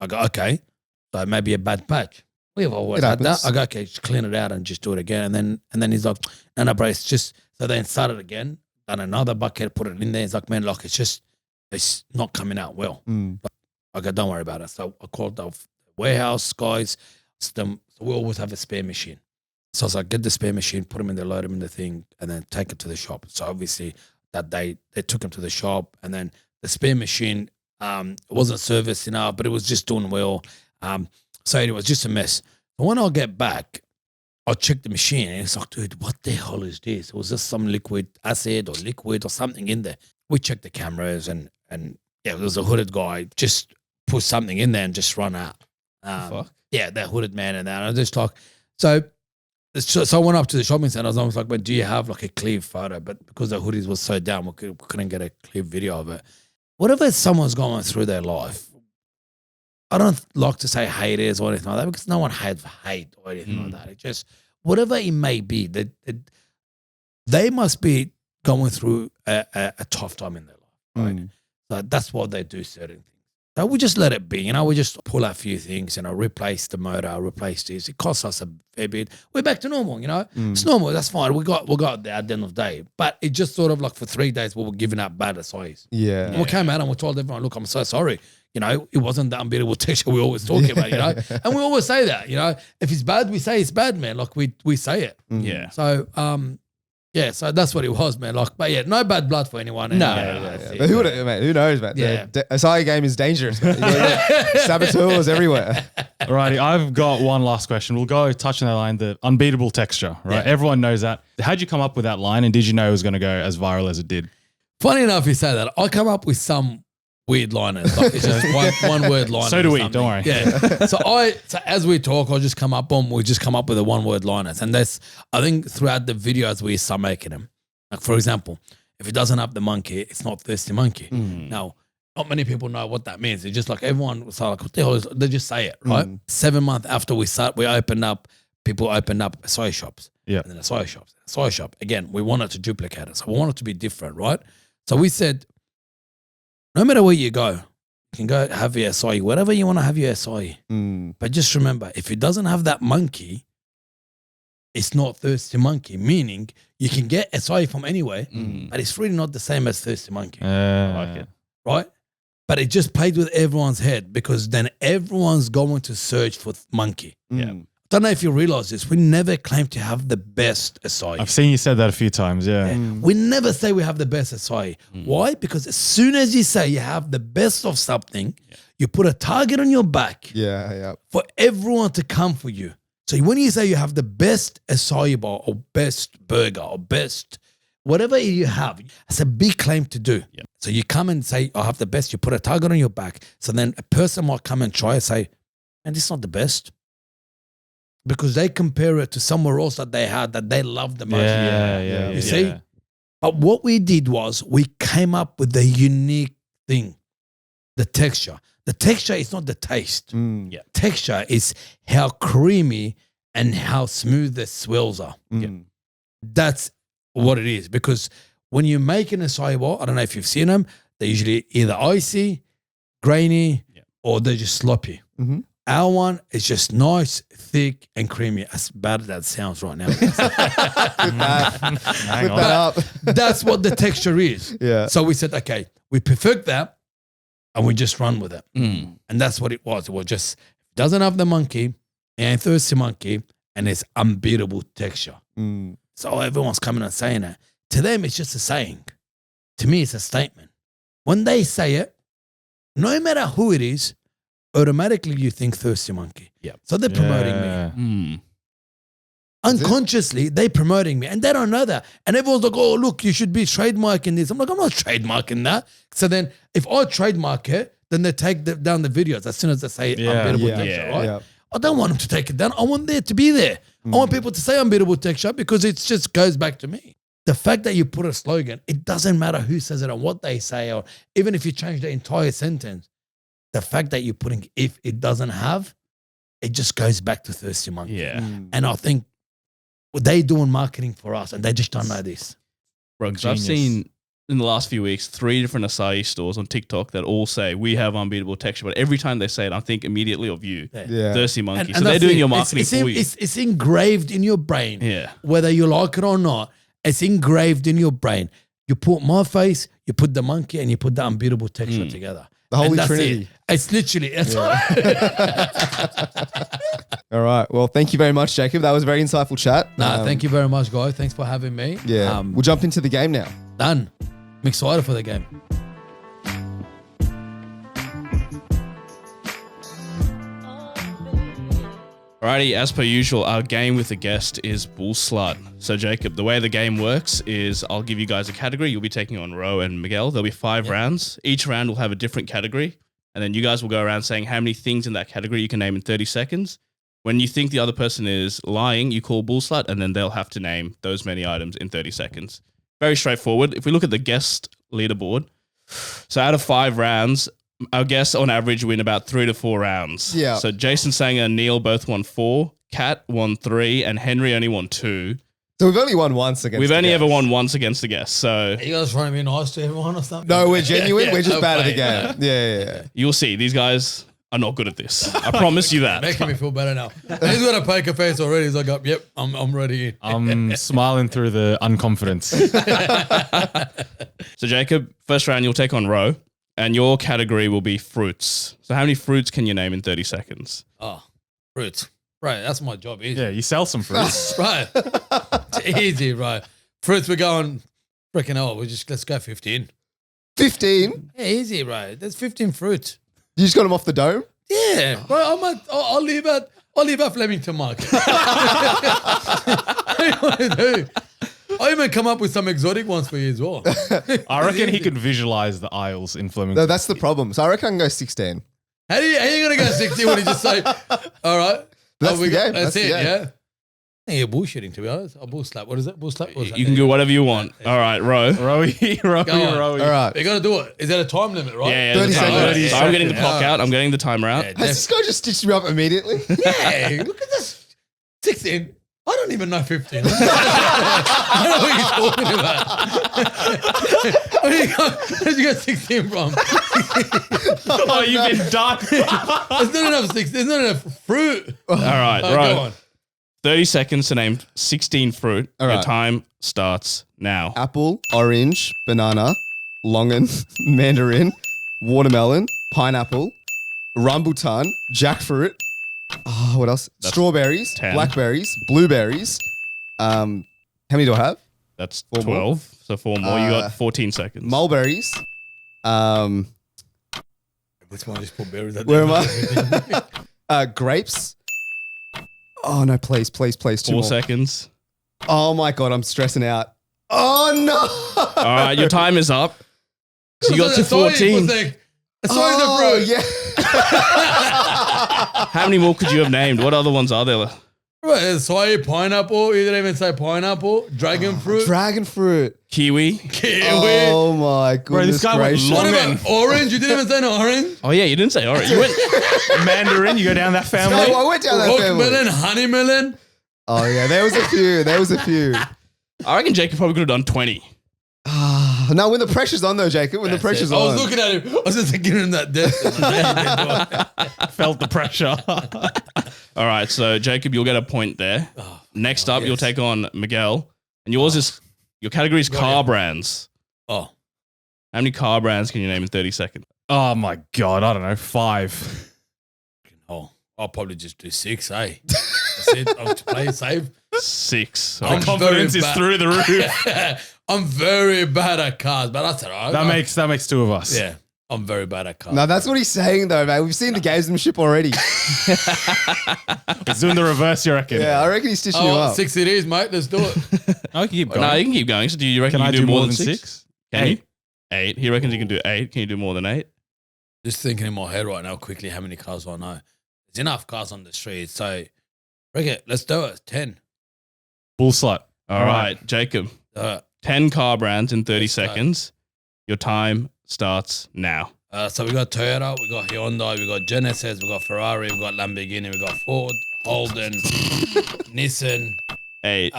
I go, okay. So it may be a bad patch. We've always It had that. happens. I go, okay, just clean it out and just do it again. And then he's like, no, bro, it's just, so then started again, done another bucket, put it in there. He's like, man, like, it's not coming out well. Mm. I go, don't worry about it. So I called the warehouse guys. So we always have a spare machine. So I was like, get the spare machine, put them in there, load them in the thing, and then take it to the shop. So obviously that day they took them to the shop, and then the spare machine wasn't serviced enough, but it was just doing well. So it was just a mess. But when I get back, I checked the machine, and it's like, dude, what the hell is this? It was just some liquid acid or liquid or something in there. We checked the cameras, and yeah, there was a hooded guy just put something in there and just run out. Fuck. Yeah, that hooded man and that. And I just like, so I went up to the shopping center. I was like, but do you have like a clear photo? But because the hoodies was so down, we couldn't get a clear video of it. Whatever someone's going through their life, I don't like to say haters or anything like that, because no one had hate or anything like that. It just, whatever it may be, that they must be going through a tough time in their life, right? Mm. So that's why they do certain things. So we just let it be, we just pull out a few things, replace the motor, replace this. It costs us a fair bit. We're back to normal, It's normal, that's fine. We got there at the end of the day. But it just sort of like for 3 days we were giving out bad assays. Yeah. And we came out and we told everyone, look, I'm so sorry. It wasn't the unbeatable texture we always talk about, And we always say that, If it's bad, we say it's bad, man. Like we say it. Yeah. So yeah, so that's what it was, man. Like, but yeah, no bad blood for anyone. No, That's it. But who knows, man? Yeah. The acai game is dangerous, man. Saboteurs everywhere. Alrighty, I've got one last question. We'll go touch on that line, the unbeatable texture, right? Yeah. Everyone knows that. How'd you come up with that line, and did you know it was going to go as viral as it did? Funny enough, you say that. I come up with some weird liners. Like, it's just one word liner. So do or we, something. don't worry. Yeah. So as we talk, we just come up with a one word liners. And that's, I think throughout the videos we start making them. Like, for example, if it doesn't have the monkey, it's not thirsty monkey. Now, not many people know what that means. It's just like everyone was like, what the hell is, they just say it, right? 7 months after we start, people opened up acai shops. Yeah. And then acai shop. Again, we wanted to duplicate it. So we wanted it to be different, right? So we said, no matter where you go, you can go have your acai, wherever you want to have your acai. Mm. But just remember, if it doesn't have that monkey, it's not Thirsty Monkey, meaning you can get acai from anywhere, but it's really not the same as Thirsty Monkey, I like it. right? But it just played with everyone's head because then everyone's going to search for monkey. Yeah. Don't know if you realize this. We never claim to have the best acai. I've seen you said that a few times. Yeah. We never say we have the best acai. Why? Because as soon as you say you have the best of something, you put a target on your back Yeah. for everyone to come for you. So when you say you have the best acai bar or best burger or best whatever you have, it's a big claim to do. Yep. So you come and say, I have the best. You put a target on your back. So then a person might come and try and say, and it's not the best. Because they compare it to somewhere else that they had that they loved the most. Yeah. You see? But what we did was we came up with the unique thing, the texture. The texture is not the taste. Texture is how creamy and how smooth the swells are. That's what it is. Because when you make an acai bowl, I don't know if you've seen them, they're usually either icy, grainy, or they're just sloppy. Our one is just nice, thick, and creamy. As bad as that sounds right now. Flip that up. That's what the texture is. Yeah. So we said, okay, we perfect that and we just run with it. And that's what it was. It was just, doesn't have the monkey, and Thirsty Monkey, and it's unbeatable texture. So everyone's coming and saying that. To them, it's just a saying. To me, it's a statement. When they say it, no matter who it is, automatically you think Thirsty Monkey. So they're promoting me. Unconsciously, they're promoting me. And they don't know that. And everyone's like, oh, look, you should be trademarking this. I'm like, I'm not trademarking that. So then if I trademark it, then they take down the videos as soon as they say unbeatable texture, right? Yeah. I don't want them to take it down. I want there to be there. I want people to say unbeatable texture because it just goes back to me. The fact that you put a slogan, it doesn't matter who says it or what they say, or even if you change the entire sentence, the fact that you're putting if it doesn't have, it just goes back to Thirsty Monkey. Yeah. And I think they doing marketing for us and they just don't know this. Bro, because I've seen in the last few weeks 3 different acai stores on TikTok that all say we have unbeatable texture, but every time they say it, I think immediately of you, Thirsty Monkey. So they're doing your marketing for you. It's engraved in your brain. Yeah. Whether you like it or not, it's engraved in your brain. You put my face, you put the monkey, and you put the unbeatable texture together. The Holy Trinity. It. It's literally, it's All right. Well, thank you very much, Jacob. That was a very insightful chat. Thank you very much, guys. Thanks for having me. Yeah. We'll jump into the game now. Done. I'm excited for the game. Alrighty, as per usual, our game with the guest is Bullslut. So, Jacob, the way the game works is I'll give you guys a category. You'll be taking on Ro and Miguel. There'll be 5 rounds. Each round will have a different category. And then you guys will go around saying how many things in that category you can name in 30 seconds. When you think the other person is lying, you call Bullslut, and then they'll have to name those many items in 30 seconds. Very straightforward. If we look at the guest leaderboard, so out of 5 rounds, our guests on average win about 3 to 4 rounds. Yeah. So Jason Sanger and Neil both won 4, Kat won 3, and Henry only won 2. So we've only won once against We've the only guests. ever won once against the guests. So Are you guys trying to be nice to everyone or something? No, we're genuine. Yeah, We're just no bad at the way. game. Yeah. you'll see, these guys are not good at this. I promise you that. Making me feel better now. He's got a poker face already. He's like, yep, I'm ready. I'm smiling through the unconfidence. So Jacob, first round you'll take on Ro, and your category will be fruits. So how many fruits can you name in 30 seconds? Oh, fruits. Right, that's my job. Easy. Yeah, you sell some fruits. Right. It's easy, right. Fruits, we're going freaking hell. Let's go 15. 15? Yeah, easy, right. There's 15 fruits. You just got them off the dome? Yeah. Right, I'll leave at Flemington Market. What do you want to do? I even come up with some exotic ones for you as well. I reckon he could visualize the aisles in Flemington. No, that's the problem. So I reckon I can go 16. How you going to go 60 when you just say, all right. That's the game. That's That's the it, game. yeah. I think you're bullshitting, to be honest. A bull slap. What is it? Bull slap? You can do whatever you want. All right, Ro. Rowie. Go on. All right. You got to do it. Is that a time limit, right? Yeah, 30 the timer. seconds. So I'm getting the clock out. I'm getting the timer out. Yeah, Has this guy just stitched me up immediately? yeah, look at this. 16. I don't even know 15. I don't know what you're talking about. Where did you get 16 from? Oh, you've been done. There's not enough 16. There's not enough fruit. All right, Go Ro. on. 30 seconds to name 16 fruit. All Your right. time starts now. Apple, orange, banana, longan, mandarin, watermelon, pineapple, rambutan, jackfruit. Oh, what else? That's Strawberries, 10. blackberries, blueberries. How many do I have? That's 4 more. 12. So 4 more. You got 14 seconds. Mulberries. Which one just put berries at Where am the I? Grapes. Oh no! Please, please, please. 2 4 more. seconds. Oh my god! I'm stressing out. Oh no! All right, your time is up. So you got to 14. Oh yeah. How many more could you have named? What other ones are there? Right, soy, pineapple. You didn't even say pineapple. Dragon fruit. Dragon fruit. Kiwi. Kiwi. Oh my goodness this guy went gracious! What long. about orange? You didn't even say no orange. Oh, yeah, you didn't say orange. You went Mandarin, you go down that family. Oh, I went down that Rock family. melon, honey melon. Oh yeah, there was a few. There was a few. I reckon Jacob probably could have done 20. No, when the pressure's on though, Jacob. When the pressure's I was on. looking at him. I was just giving him that death. Felt the pressure. All right, so Jacob, you'll get a point there. Next up, you'll take on Miguel. And yours is, your category is car brands. Oh, How many car brands can you name in 30 seconds? Oh my God, I don't know, 5. oh, I'll probably just do 6, eh? That's it. I'll play it safe. 6. I'm Confidence very is bad. through the roof. I'm very bad at cars, but that's all right. That makes 2 of us. Yeah, I'm very bad at cars. No, that's what he's saying though, man. We've seen the gamesmanship already. It's doing the reverse, you reckon? Yeah, I reckon he's stitching you Oh, up. 6 it is, mate. Let's do it. I can keep going. No, you can keep going. So do you reckon Can you I can do more than 6? Can you? 8. He reckons you can do 8. Can you do more than 8? Just thinking in my head right now quickly how many cars I know. There's enough cars on the street, so Rick, let's do it. 10. Bullslut. All right, Jacob. 10 car brands in 30 Let's go. seconds. Your time starts now. So we got Toyota, we got Hyundai, we got Genesis, we got Ferrari, we got Lamborghini, we got Ford, Holden, Nissan, 8,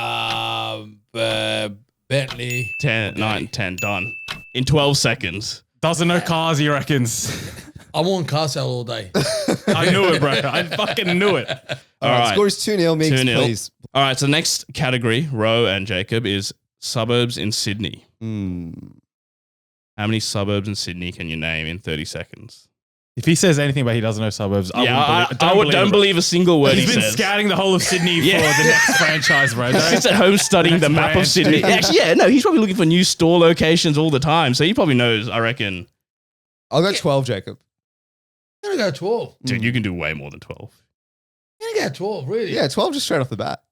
Bentley. 10, 9, 10. Done. In 12 seconds. Doesn't know cars, he reckons. I'm on car sale all day. I knew it, bro. I fucking knew it. All right. Score is 2-0, Migs, 2-0. please. All right, so the next category, Ro and Jacob, is suburbs in Sydney. How many suburbs in Sydney can you name in 30 seconds? If he says anything about he doesn't know suburbs, I don't don't believe a single word He's he been says. scouting the whole of Sydney Yeah. for the next franchise, bro. He sits at home studying the map of branch. Sydney. Actually, yeah, no, he's probably looking for new store locations all the time. So he probably knows, I reckon. I'll go 12, Jacob. I'm going to go 12. Dude, you can do way more than 12. I'm going to go 12, really. Yeah, 12 just straight off the bat.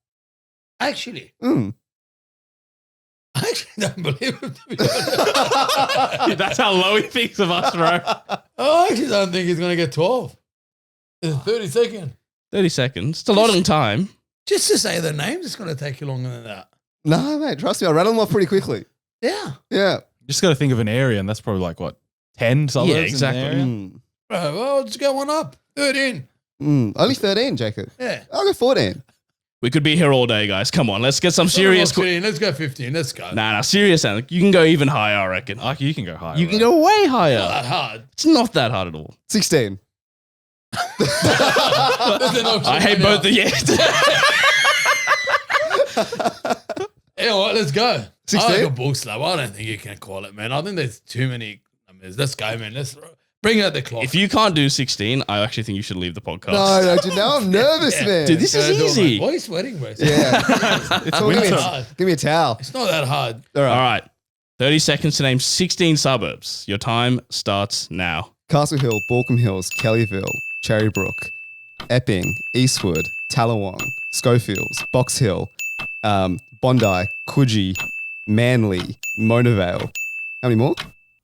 Actually, Mm. I actually don't believe him, to be honest. That's how low he thinks of us, bro. I actually don't think he's going to get 12. It's 30 seconds. 30 seconds. It's a lot of time. Just to say the names, it's going to take you longer than that. No, mate, trust me. I rattle them off pretty quickly. Yeah. Yeah. Just got to think of an area, and that's probably like, what, 10 suburbs? Yeah, in an exactly. area? Bro, well, just go one up. 13. Only 13, Jacob. Yeah. I'll go 14. We could be here all day, guys. Come on, let's get some serious. 15. Let's go 15. Let's go. Nah, serious. You can go even higher, I reckon. You can go higher. You can bro. go way Not higher. that hard. It's not that hard at all. 16. There's an option I hate now. both the Yeah, all right, let's go. 16? I like a Bullslut. I don't think you can call it, man. I think there's too many numbers. Let's go, man. Let's bring out the clock. If you can't do 16, I actually think you should leave the podcast. No, dude, now I'm nervous, man. Dude, this is Go do it, easy. mate. Why are you sweating, bro? Yeah. It's Give me, winter. hard. give me a towel. It's not that hard. All All right. right. 30 seconds to name 16 suburbs. Your time starts now. Castle Hill, Balcombe Hills, Kellyville, Cherrybrook, Epping, Eastwood, Tallawong, Schofields, Box Hill, Bondi, Coogee, Manly, Monavale. How many more?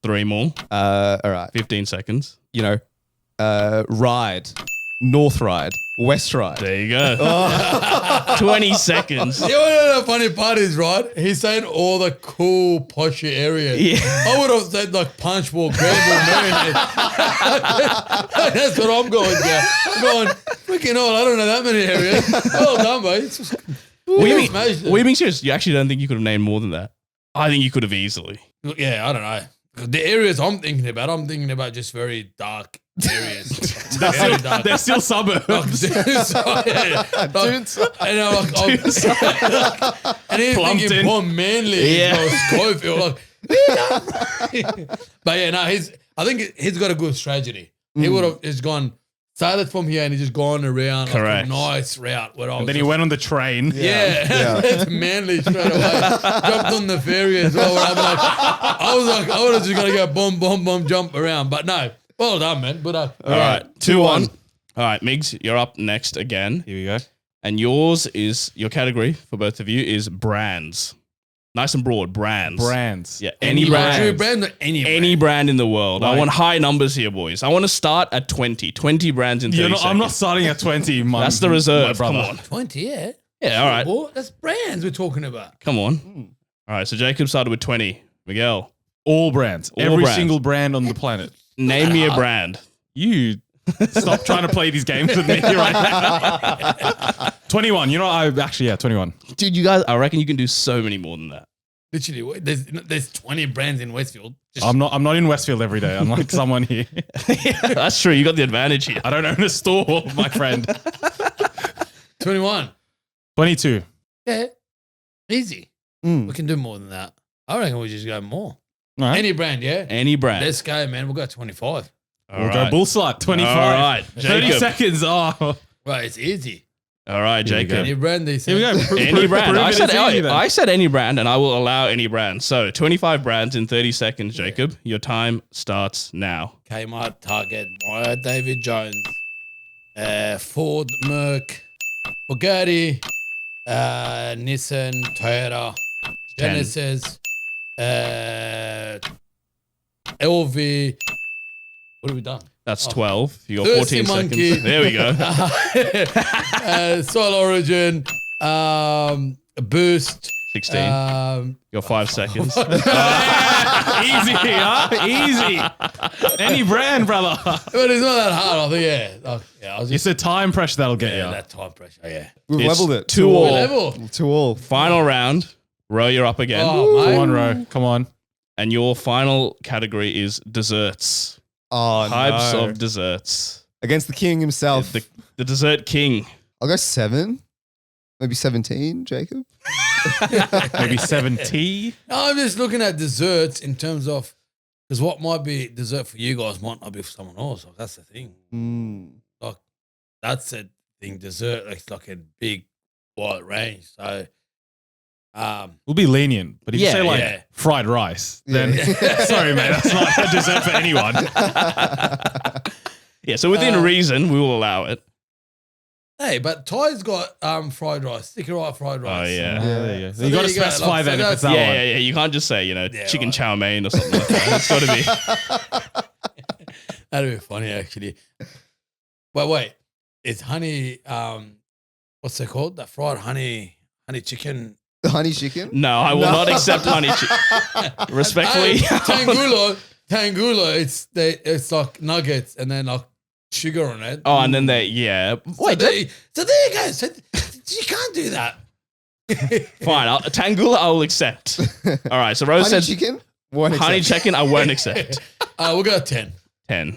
3 more. All right. 15 seconds. You know, Ryde, North Ryde, West Ryde. There you go. 20 seconds. You want to know the funny part is, right? He's saying all the cool, poshy areas. Yeah. I would have said like Punchbowl, Granville, Mariner. That's what I'm going to. I'm going, freaking hell, I don't know that many areas. Well done, mate. It's just, Were you smashed it. being serious? You actually don't think you could have named more than that? I think you could have easily. Yeah, I don't know. The areas I'm thinking about just very dark areas. Very dark. They're still suburbs. Thinking poor Manly, Schofield. But yeah, no, I think he's got a good strategy. He would have just gone, started from here and he's just gone around. Correct. Like a nice route. And then he went on the train. Yeah. It's Manly straight away. Jumped on the ferry as well. I would have just got to go bomb, jump around. But no, well done, man. But all right, 2-1. All right, Migs, you're up next again. Here we go. And your category for both of you is brands. Nice and broad, brands. Brands. Yeah, any brand. True brand or any brand? Any brand in the world. I Like- want high numbers here, boys. I want to start at 20. 20 brands in 30 seconds. I'm not starting at 20. That's the reserve. My brother. Come on. 20, yeah. Yeah, all right. Well, that's brands we're talking about. Come on. All right, so Jacob started with 20. Miguel, All brands. All Every brands. single brand on the planet. name me a brand. You stop trying to play these games with me right now. 21. You know, 21. Dude, you guys, I reckon you can do so many more than that. Literally, there's 20 brands in Westfield. I'm not in Westfield every day. I'm like someone here. That's true. You got the advantage here. I don't own a store, my friend. 21. 22. Yeah. Easy. We can do more than that. I reckon we just go more. All right. Any brand, yeah? Any brand. Let's go, man. We'll go 25. We'll go Bullslut. 25. All right. 30 Jacob. seconds. Oh. Right, it's easy. All right, Here we Jacob. Any brand they say. Here we go. Any brand. Prove I it said, is easy then. I said any brand, and I will allow any brand. So 25 brands in 30 seconds, Jacob. Your time starts now. Kmart, Target, Myer, David Jones, Ford, Merck, Bugatti, Nissan, Toyota, 10. Genesis, LV. What have we done? That's 12. You got Thirsty 14 Monkey. seconds. There we go. Soil Origin, Boost. 16. Um, You got 5 seconds. Easy, huh? Easy. Any brand, brother. but it's not that hard. I think, yeah. I was It's just the time pressure that'll get you. that time pressure. Yeah. We've It's leveled it. 2 What all. level? 2 all. Final round. Ro, you're up again. Oh, mate. Come on, Ro. Come on. And your final category is desserts. Oh, Types no. of desserts. Against the king himself. The dessert king. I'll go 7. Maybe 17, Jacob. Maybe 70. No, I'm just looking at desserts in terms of because what might be dessert for you guys might not be for someone else. Like, that's the thing. Like that's the thing. Dessert, it's like a big wide range. So, We'll be lenient. But if Yeah, you say like yeah. fried rice, then Yeah. sorry, mate. That's not a dessert for anyone. Yeah, so within reason, we will allow it. hey, but Ty's got fried rice, sticky rice fried rice. Oh, yeah. There you go. So you got to there you go. specify Like, so then if it's that that's- one. Yeah. You can't just say, chicken right. chow mein or something like that. It's got to be. That'd be funny actually. But wait, it's honey. What's it called? That fried honey chicken. The honey chicken? No, I will not accept honey chicken. Respectfully. Hey, tangula. It's like nuggets and then like sugar on it. Oh, and then yeah. So there you go. So you can't do that. Fine. Tangula, I will accept. All right. So Rose Honey said chicken? Won't honey accept. chicken, I won't accept. We'll go 10. 10.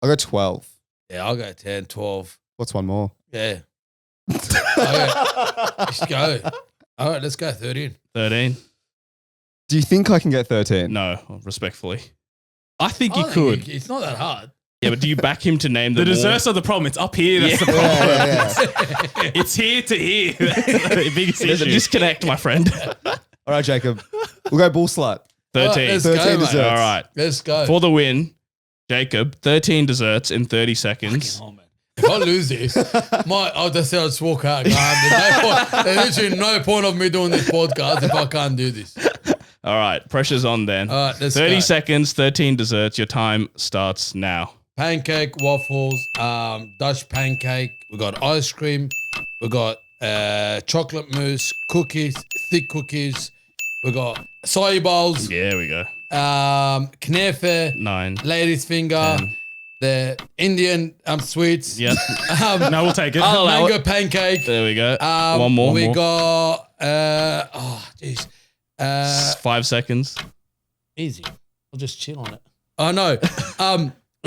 I'll go 12. Yeah, I'll go 10, 12. What's one more? Yeah. Let's go. All right, let's go 13. 13. Do you think I can get 13? No, respectfully. I think I you think could. It's not that hard. Yeah, but do you back him to name The the desserts are the problem. It's up here. That's the problem. Yeah. It's here to here. That's the biggest There's a issue. disconnect, my friend. All right, Jacob. We'll go Bullslut. 13. Let's 13 go, mate. desserts. All right. Let's go. For the win, Jacob, 13 desserts in 30 seconds. Oh, man. If I lose this, I'll just walk out. There's literally no point of me doing this podcast if I can't do this. All right. Pressure's on then. All right, let's 30 go. seconds, 13 desserts. Your time starts now. Pancake, waffles, Dutch pancake. We got ice cream. We got chocolate mousse, cookies, thick cookies. We got acai bowls, Yeah, we go. knefe, 9. ladies' finger, 10. the Indian sweets. Yep. No, we'll take it. I'll allow Mango it. pancake. There we go. One more. We got 5 seconds. easy. I'll just chill on it. Oh no,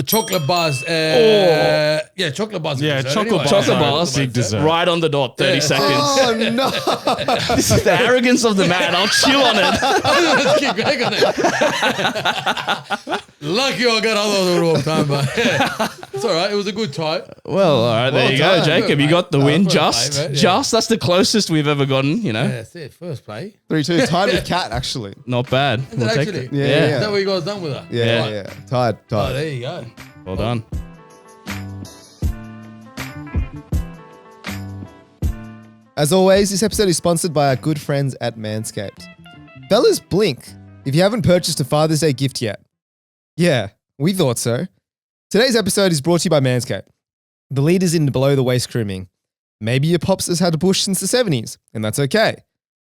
chocolate bars. Yeah, chocolate bars. Yeah, chocolate bars. Big dessert. Right on the dot, 30 seconds. Oh no! This is the arrogance of the man. I'll chew on it. Keep going on it. Lucky I got others at the wrong time, but yeah. It's all right. It was a good try. Well, all right, there you go, done. Jacob. Good, You got the mate. win. First Just, play, mate, yeah. just. That's the closest we've ever gotten, you know. Yeah, that's it. First play. 3-2, tied with Cat actually. Not bad. We'll take Actually, it. Yeah, Is yeah. that what you guys done with her? Yeah, Right. yeah. Tied. Oh, there you go. Well done. As always, this episode is sponsored by our good friends at Manscaped. Fellas, blink if you haven't purchased a Father's Day gift yet. Yeah, we thought so. Today's episode is brought to you by Manscaped, the leaders in below-the-waist grooming. Maybe your pops has had a bush since the 70s, and that's okay.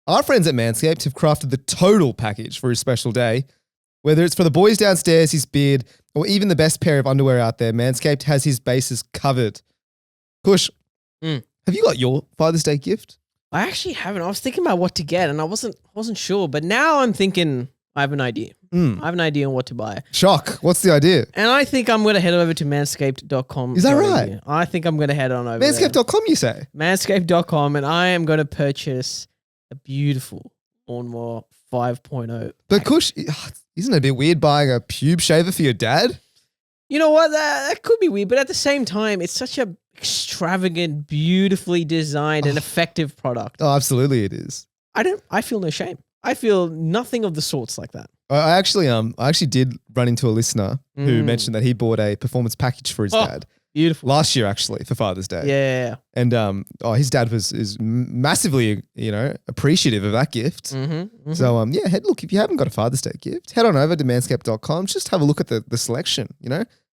Our friends at Manscaped have crafted the total package for his special day. Whether it's for the boys downstairs, his beard, or even the best pair of underwear out there, Manscaped has his bases covered. Kush, have you got your Father's Day gift? I actually haven't. I was thinking about what to get, and I wasn't sure. But now I'm thinking I have an idea. I have an idea on what to buy, Shock. What's the idea? and I think I'm going to head over to manscaped.com. Is that right? I think I'm going to head on over there. Manscaped.com, you say? Manscaped.com, and I am going to purchase a beautiful lawnmower 5.0. But Kush, isn't it a bit weird buying a pube shaver for your dad? You know what? That could be weird, but at the same time, it's such a extravagant, beautifully designed, and effective product. Oh, absolutely it is. I feel no shame. I feel nothing of the sorts like that. I actually did run into a listener who mentioned that he bought a performance package for his dad Beautiful. last year, actually, for Father's Day. Yeah. And his dad is massively, appreciative of that gift. So look, if you haven't got a Father's Day gift, head on over to manscaped.com. Just have a look at the selection.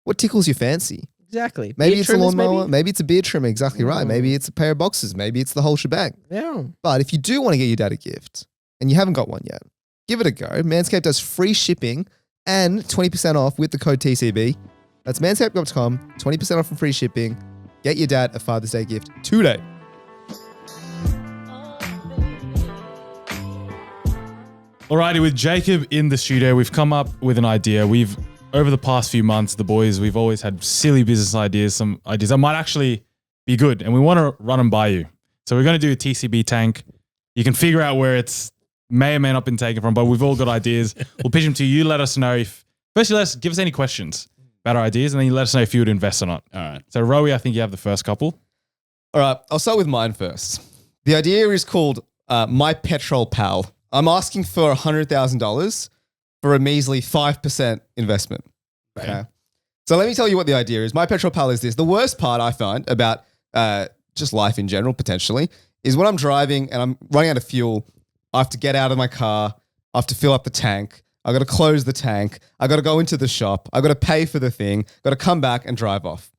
What tickles your fancy? Exactly. Maybe Beard it's a trimmers, lawnmower. Maybe it's a beard trimmer. Exactly right. Maybe it's a pair of boxers. Maybe it's the whole shebang. Yeah. But if you do want to get your dad a gift and you haven't got one yet, give it a go. Manscaped does free shipping and 20% off with the code TCB. That's manscaped.com, 20% off and free shipping. Get your dad a Father's Day gift today. Alrighty, with Jacob in the studio, we've come up with an idea. Over the past few months, the boys, we've always had silly business ideas, some ideas that might actually be good, and we want to run them by you. So we're going to do a TCB tank. You can figure out where it's may or may not been taken from, but we've all got ideas. We'll pitch them to you. You let us know give us any questions about our ideas, and then you let us know if you would invest or not. All right. So Rowie, I think you have the first couple. All right, I'll start with mine first. The idea is called My Petrol Pal. I'm asking for $100,000 for a measly 5% investment. Okay. So let me tell you what the idea is. My Petrol Pal is this. The worst part I find about just life in general, potentially, is when I'm driving and I'm running out of fuel, I have to get out of my car, I have to fill up the tank, I got to close the tank, I got to go into the shop, I got to pay for the thing, got to come back and drive off.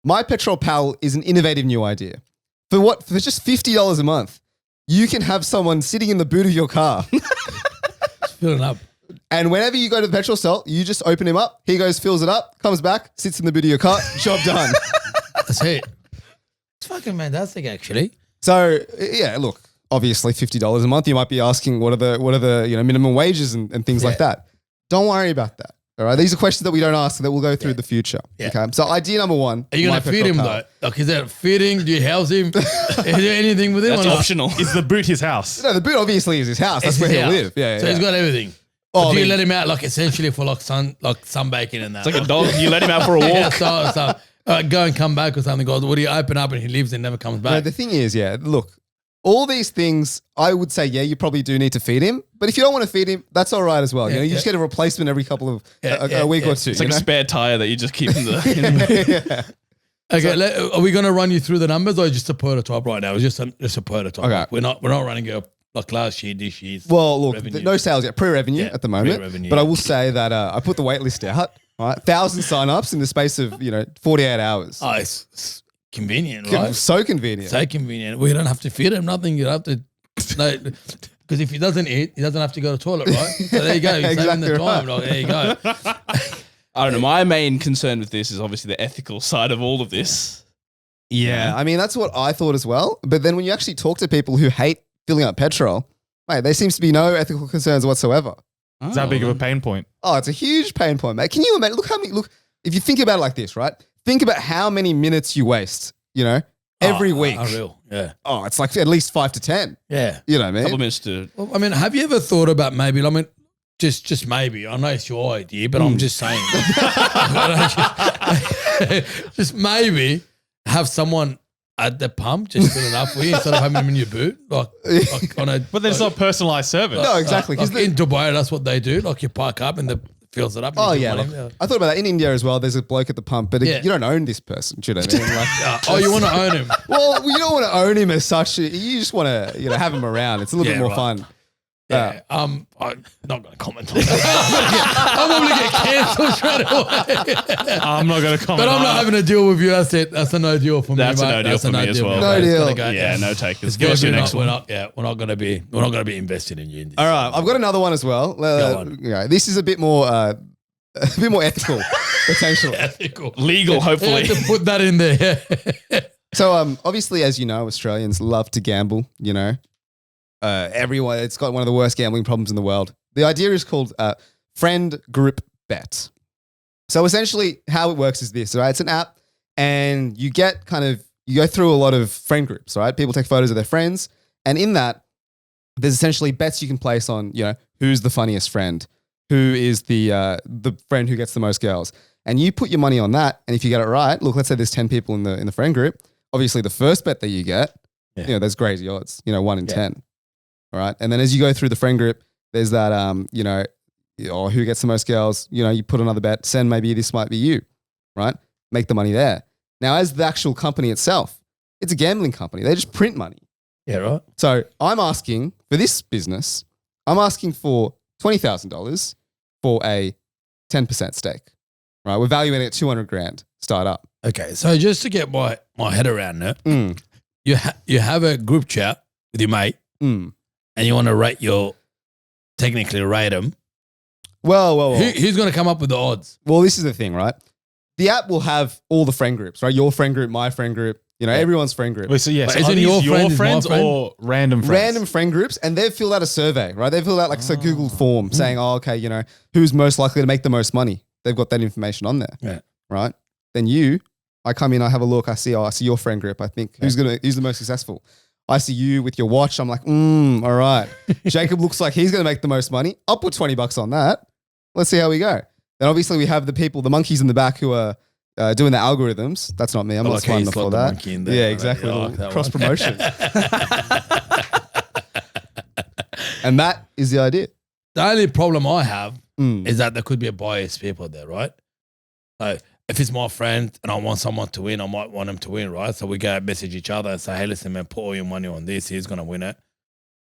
My Petrol Pal is an innovative new idea. For just $50 a month, you can have someone sitting in the boot of your car. Filling up. And whenever you go to the petrol cell, you just open him up. He goes, fills it up, comes back, sits in the boot of your car. Job done. That's it. It's fucking fantastic, actually. So yeah, look, obviously $50 a month. You might be asking, what are the minimum wages and things like that. Don't worry about that. All right, these are questions that we don't ask that we'll go through in the future. Yeah. Okay. So idea number one. Are you going My to feed Petrol him, Pal. though? Like, is that feeding? Do you house him? Is there anything with him? That's or not? optional. Is the boot his house? No, the boot obviously is his house. That's It's where his he'll house. live. Yeah. So he's got everything. Oh, But do I you mean- let him out like essentially for like sunbaking and that? It's like a dog. You let him out for a Yeah, walk. so go and come back or something. Goes, what do you open up and he leaves and never comes No, back? the thing is, look, all these things, I would say, you probably do need to feed him. But if you don't want to feed him, that's all right as well. You just get a replacement every couple of a week or two. It's like a spare tire that you just keep in the. Okay, are we going to run you through the numbers or just a prototype right now? It's just a prototype. Okay. We're not running a like last year, this year's. Well, look, revenue. no sales yet, pre-revenue Yeah, at the moment. pre-revenue, But I yeah. will say that I put the wait list out. Right, 1,000 sign-ups in the space of 48 hours. Oh, it's convenient, right? So convenient. So convenient. We don't have to feed him nothing. You don't have to, because if he doesn't eat, he doesn't have to go to the toilet, right? So there you go. He's saving the Exactly time. right. Like, there you go. I don't know. My main concern with this is obviously the ethical side of all of this. Yeah, I mean, that's what I thought as well. But then when you actually talk to people who hate filling up petrol, mate, there seems to be no ethical concerns whatsoever. Is that big of a pain point? Oh, it's a huge pain point, mate. Can you imagine? Look, if you think about it like this, right? Think about how many minutes you waste, every week. Unreal. Yeah. Oh, it's like at least 5 to 10. Yeah. You know what I Couple mean? minutes to. Well, I mean, have you ever thought about maybe, just maybe, I know it's your idea, but I'm just saying, just maybe have someone at the pump just fill it up for you instead of having them in your boot, like on a. But there's not personalized service. No, exactly. Like 'cause in Dubai, that's what they do. Like you park up and the fills it up. And Oh you yeah, put look, money in. I thought about that in India as well. There's a bloke at the pump, but Yeah. you don't own this person. Do you know what I mean? Like, Oh, you want to own him? well, you don't want to own him as such. You just want to, have him around. It's a little Yeah, bit more right. fun. Yeah. I'm not going to comment on that. I'm probably get cancelled straight away. I'm not going to comment. But I'm on not it. having a deal with you. That's it. That's a no deal for me. That's a mate. no deal That's for me as well. No mate. It's deal. gotta go Yeah, down. no takers. It's Give us your gotta be next we're one. not going to be invested in you. In this. All right, I've got another one as well. on. This is a bit more ethical, potentially. Ethical. Legal, Yeah, hopefully. to put that in there. So, obviously, as you know, Australians love to gamble. Everyone, it's got one of the worst gambling problems in the world. The idea is called friend group bet. So essentially, how it works is this, right? It's an app, and you go through a lot of friend groups, right? People take photos of their friends, and in that, there's essentially bets you can place on, who's the funniest friend, who is the friend who gets the most girls, and you put your money on that. And if you get it right, look, let's say there's 10 people in the friend group. Obviously, the first bet that you get, there's crazy odds, 1 in 10. All right. And then as you go through the friend group, there's that, who gets the most girls, you put another bet, send maybe this might be you, right? Make the money there. Now, as the actual company itself, it's a gambling company. They just print money. Yeah, right. So I'm asking for this business, I'm asking for $20,000 for a 10% stake, right? We're valuing it at 200 grand startup. Okay, so just to get my head around it, Mm. you have a group chat with your mate, Mm. and you want to technically rate them. Well. Who's going to come up with the odds? Well, this is the thing, right? The app will have all the friend groups, right? Your friend group, my friend group, everyone's friend group. Wait, so But so isn't are these your your friend is my friends friend? or random friends? Random friend groups, and they've filled out a survey, right? They've filled out like a Google form saying, okay, who's most likely to make the most money. They've got that information on there, Yeah. right? Then I come in, I have a look, I see your friend group. I think who's the most successful. I see you with your watch. I'm like, all right. Jacob looks like he's going to make the most money. I'll put $20 on that. Let's see how we go. Then obviously we have the monkeys in the back who are doing the algorithms. That's not me. I'm not smart enough for that. Monkey in there. Yeah, exactly. I like that Cross one. promotion. And that is the idea. The only problem I have Mm. is that there could be a biased people there, right? So if it's my friend and I want someone to win, I might want them to win, right? So we go and message each other and say, hey, listen, man, put all your money on this. He's going to win it.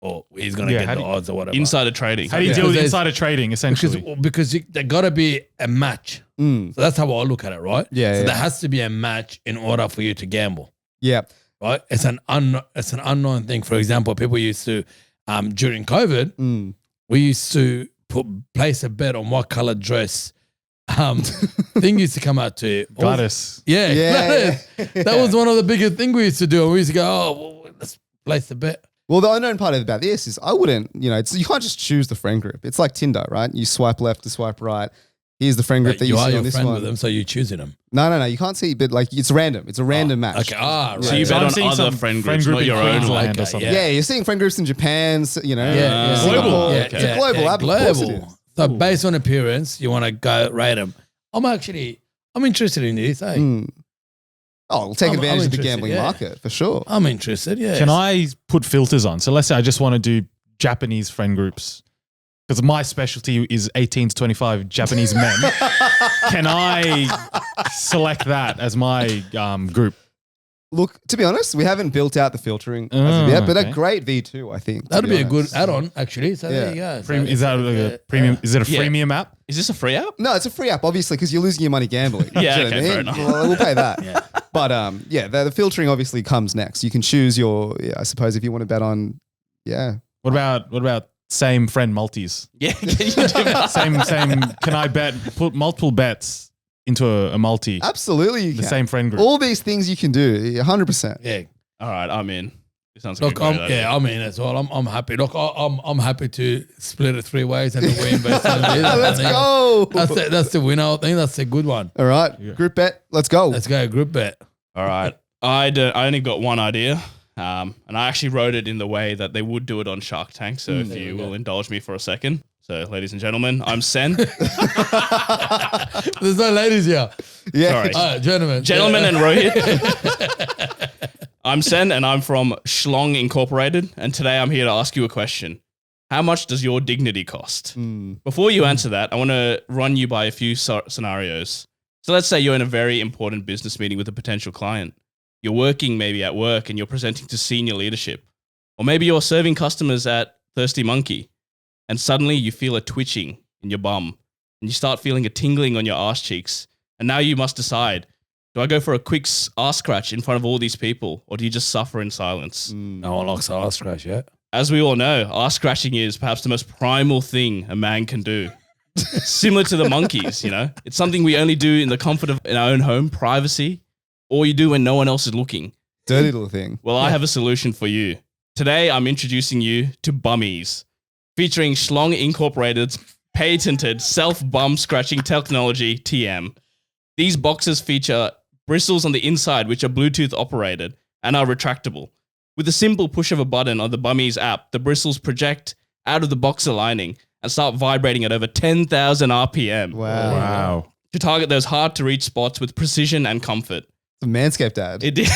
Or he's going to Yeah, get how the do you- odds or whatever. Insider trading. How do you deal Because with there's- insider trading, essentially? Because there got to be a match. Mm. So that's how I look at it, right? Yeah, So yeah. there has to be a match in order for you to gamble, Yeah. right? It's an unknown thing. For example, people used to, during COVID, Mm. we used to place a bet on what color dress thing used to come out to. Goddess. Yeah. Yeah. That was one of the biggest things we used to do. And we used to go, well, let's place the bet. Well, the unknown part about this is I wouldn't, you can't just choose the friend group. It's like Tinder, right? You swipe left to swipe right. Here's the friend group that You you are see your on this friend one. with them, so you're choosing them. No. You can't see, but like it's random. It's a random match. Okay. Right. So you So bet I'm on seeing other some friend friend groups, group not in your own. Queensland Okay, or something. Yeah, you're seeing friend groups in Japan, Yeah. Singapore. Global. Yeah, It's a global app. Of course it is. So based on appearance, you want to go rate them. I'm interested in this. Eh? Mm. Oh, we'll take I'm advantage of the interested, gambling yeah. market for sure. I'm interested. Yeah. Can I put filters on? So let's say I just want to do Japanese friend groups because my specialty is 18 to 25 Japanese men. Can I select that as my group? Look, to be honest, we haven't built out the filtering as of yet, but okay. a great V2, I think. to That'd be a honest. good add-on, actually. So there you go. So Is that like a premium? Is it a Yeah. freemium app? Is this a free app? No, it's a free app, obviously, because you're losing your money gambling. Yeah, Do you know okay, what I fair mean? enough. Well, we'll pay that. Yeah. But the filtering obviously comes next. You can choose I suppose if you want to bet on, What about same friend multis? Yeah. Can you do that? Same. Can I put multiple bets into a multi? absolutely you The can. same friend group. All these things you can do, 100%. Yeah. All right, I'm in. It sounds like Look, a great idea. I mean as well. I'm happy. Look, I'm happy to split it 3 ways and we invest in it. Let's go. That's the winner. I think that's a good one. All right, group bet. Let's go. Let's go group bet. All right. I only got one idea. And I actually wrote it in the way that they would do it on Shark Tank. So if you will indulge me for a second. So, ladies and gentlemen, I'm Sen. There's no ladies here. Yeah. Sorry. All right, gentlemen. Gentlemen and Rohit. I'm Sen and I'm from Schlong Incorporated. And today I'm here to ask you a question. How much does your dignity cost? Before you answer that, I want to run you by a few scenarios. So let's say you're in a very important business meeting with a potential client. You're working maybe at work and you're presenting to senior leadership. Or maybe you're serving customers at Thirsty Monkey. And suddenly you feel a twitching in your bum. And you start feeling a tingling on your arse cheeks. And now you must decide, do I go for a quick arse scratch in front of all these people? Or do you just suffer in silence? No one likes arse scratch, yeah? As we all know, arse scratching is perhaps the most primal thing a man can do. Similar to the monkeys, you know? It's something we only do in the comfort of in our own home, privacy, or you do when no one else is looking. Dirty little thing. Well, I have a solution for you. Today, I'm introducing you to Bummies, featuring Schlong Incorporated's patented self-bum scratching technology, TM. These boxes feature bristles on the inside, which are Bluetooth operated and are retractable. With a simple push of a button on the Bummies app, the bristles project out of the boxer lining and start vibrating at over 10,000 RPM Wow. to target those hard-to-reach spots with precision and comfort. The Manscaped ad. It did.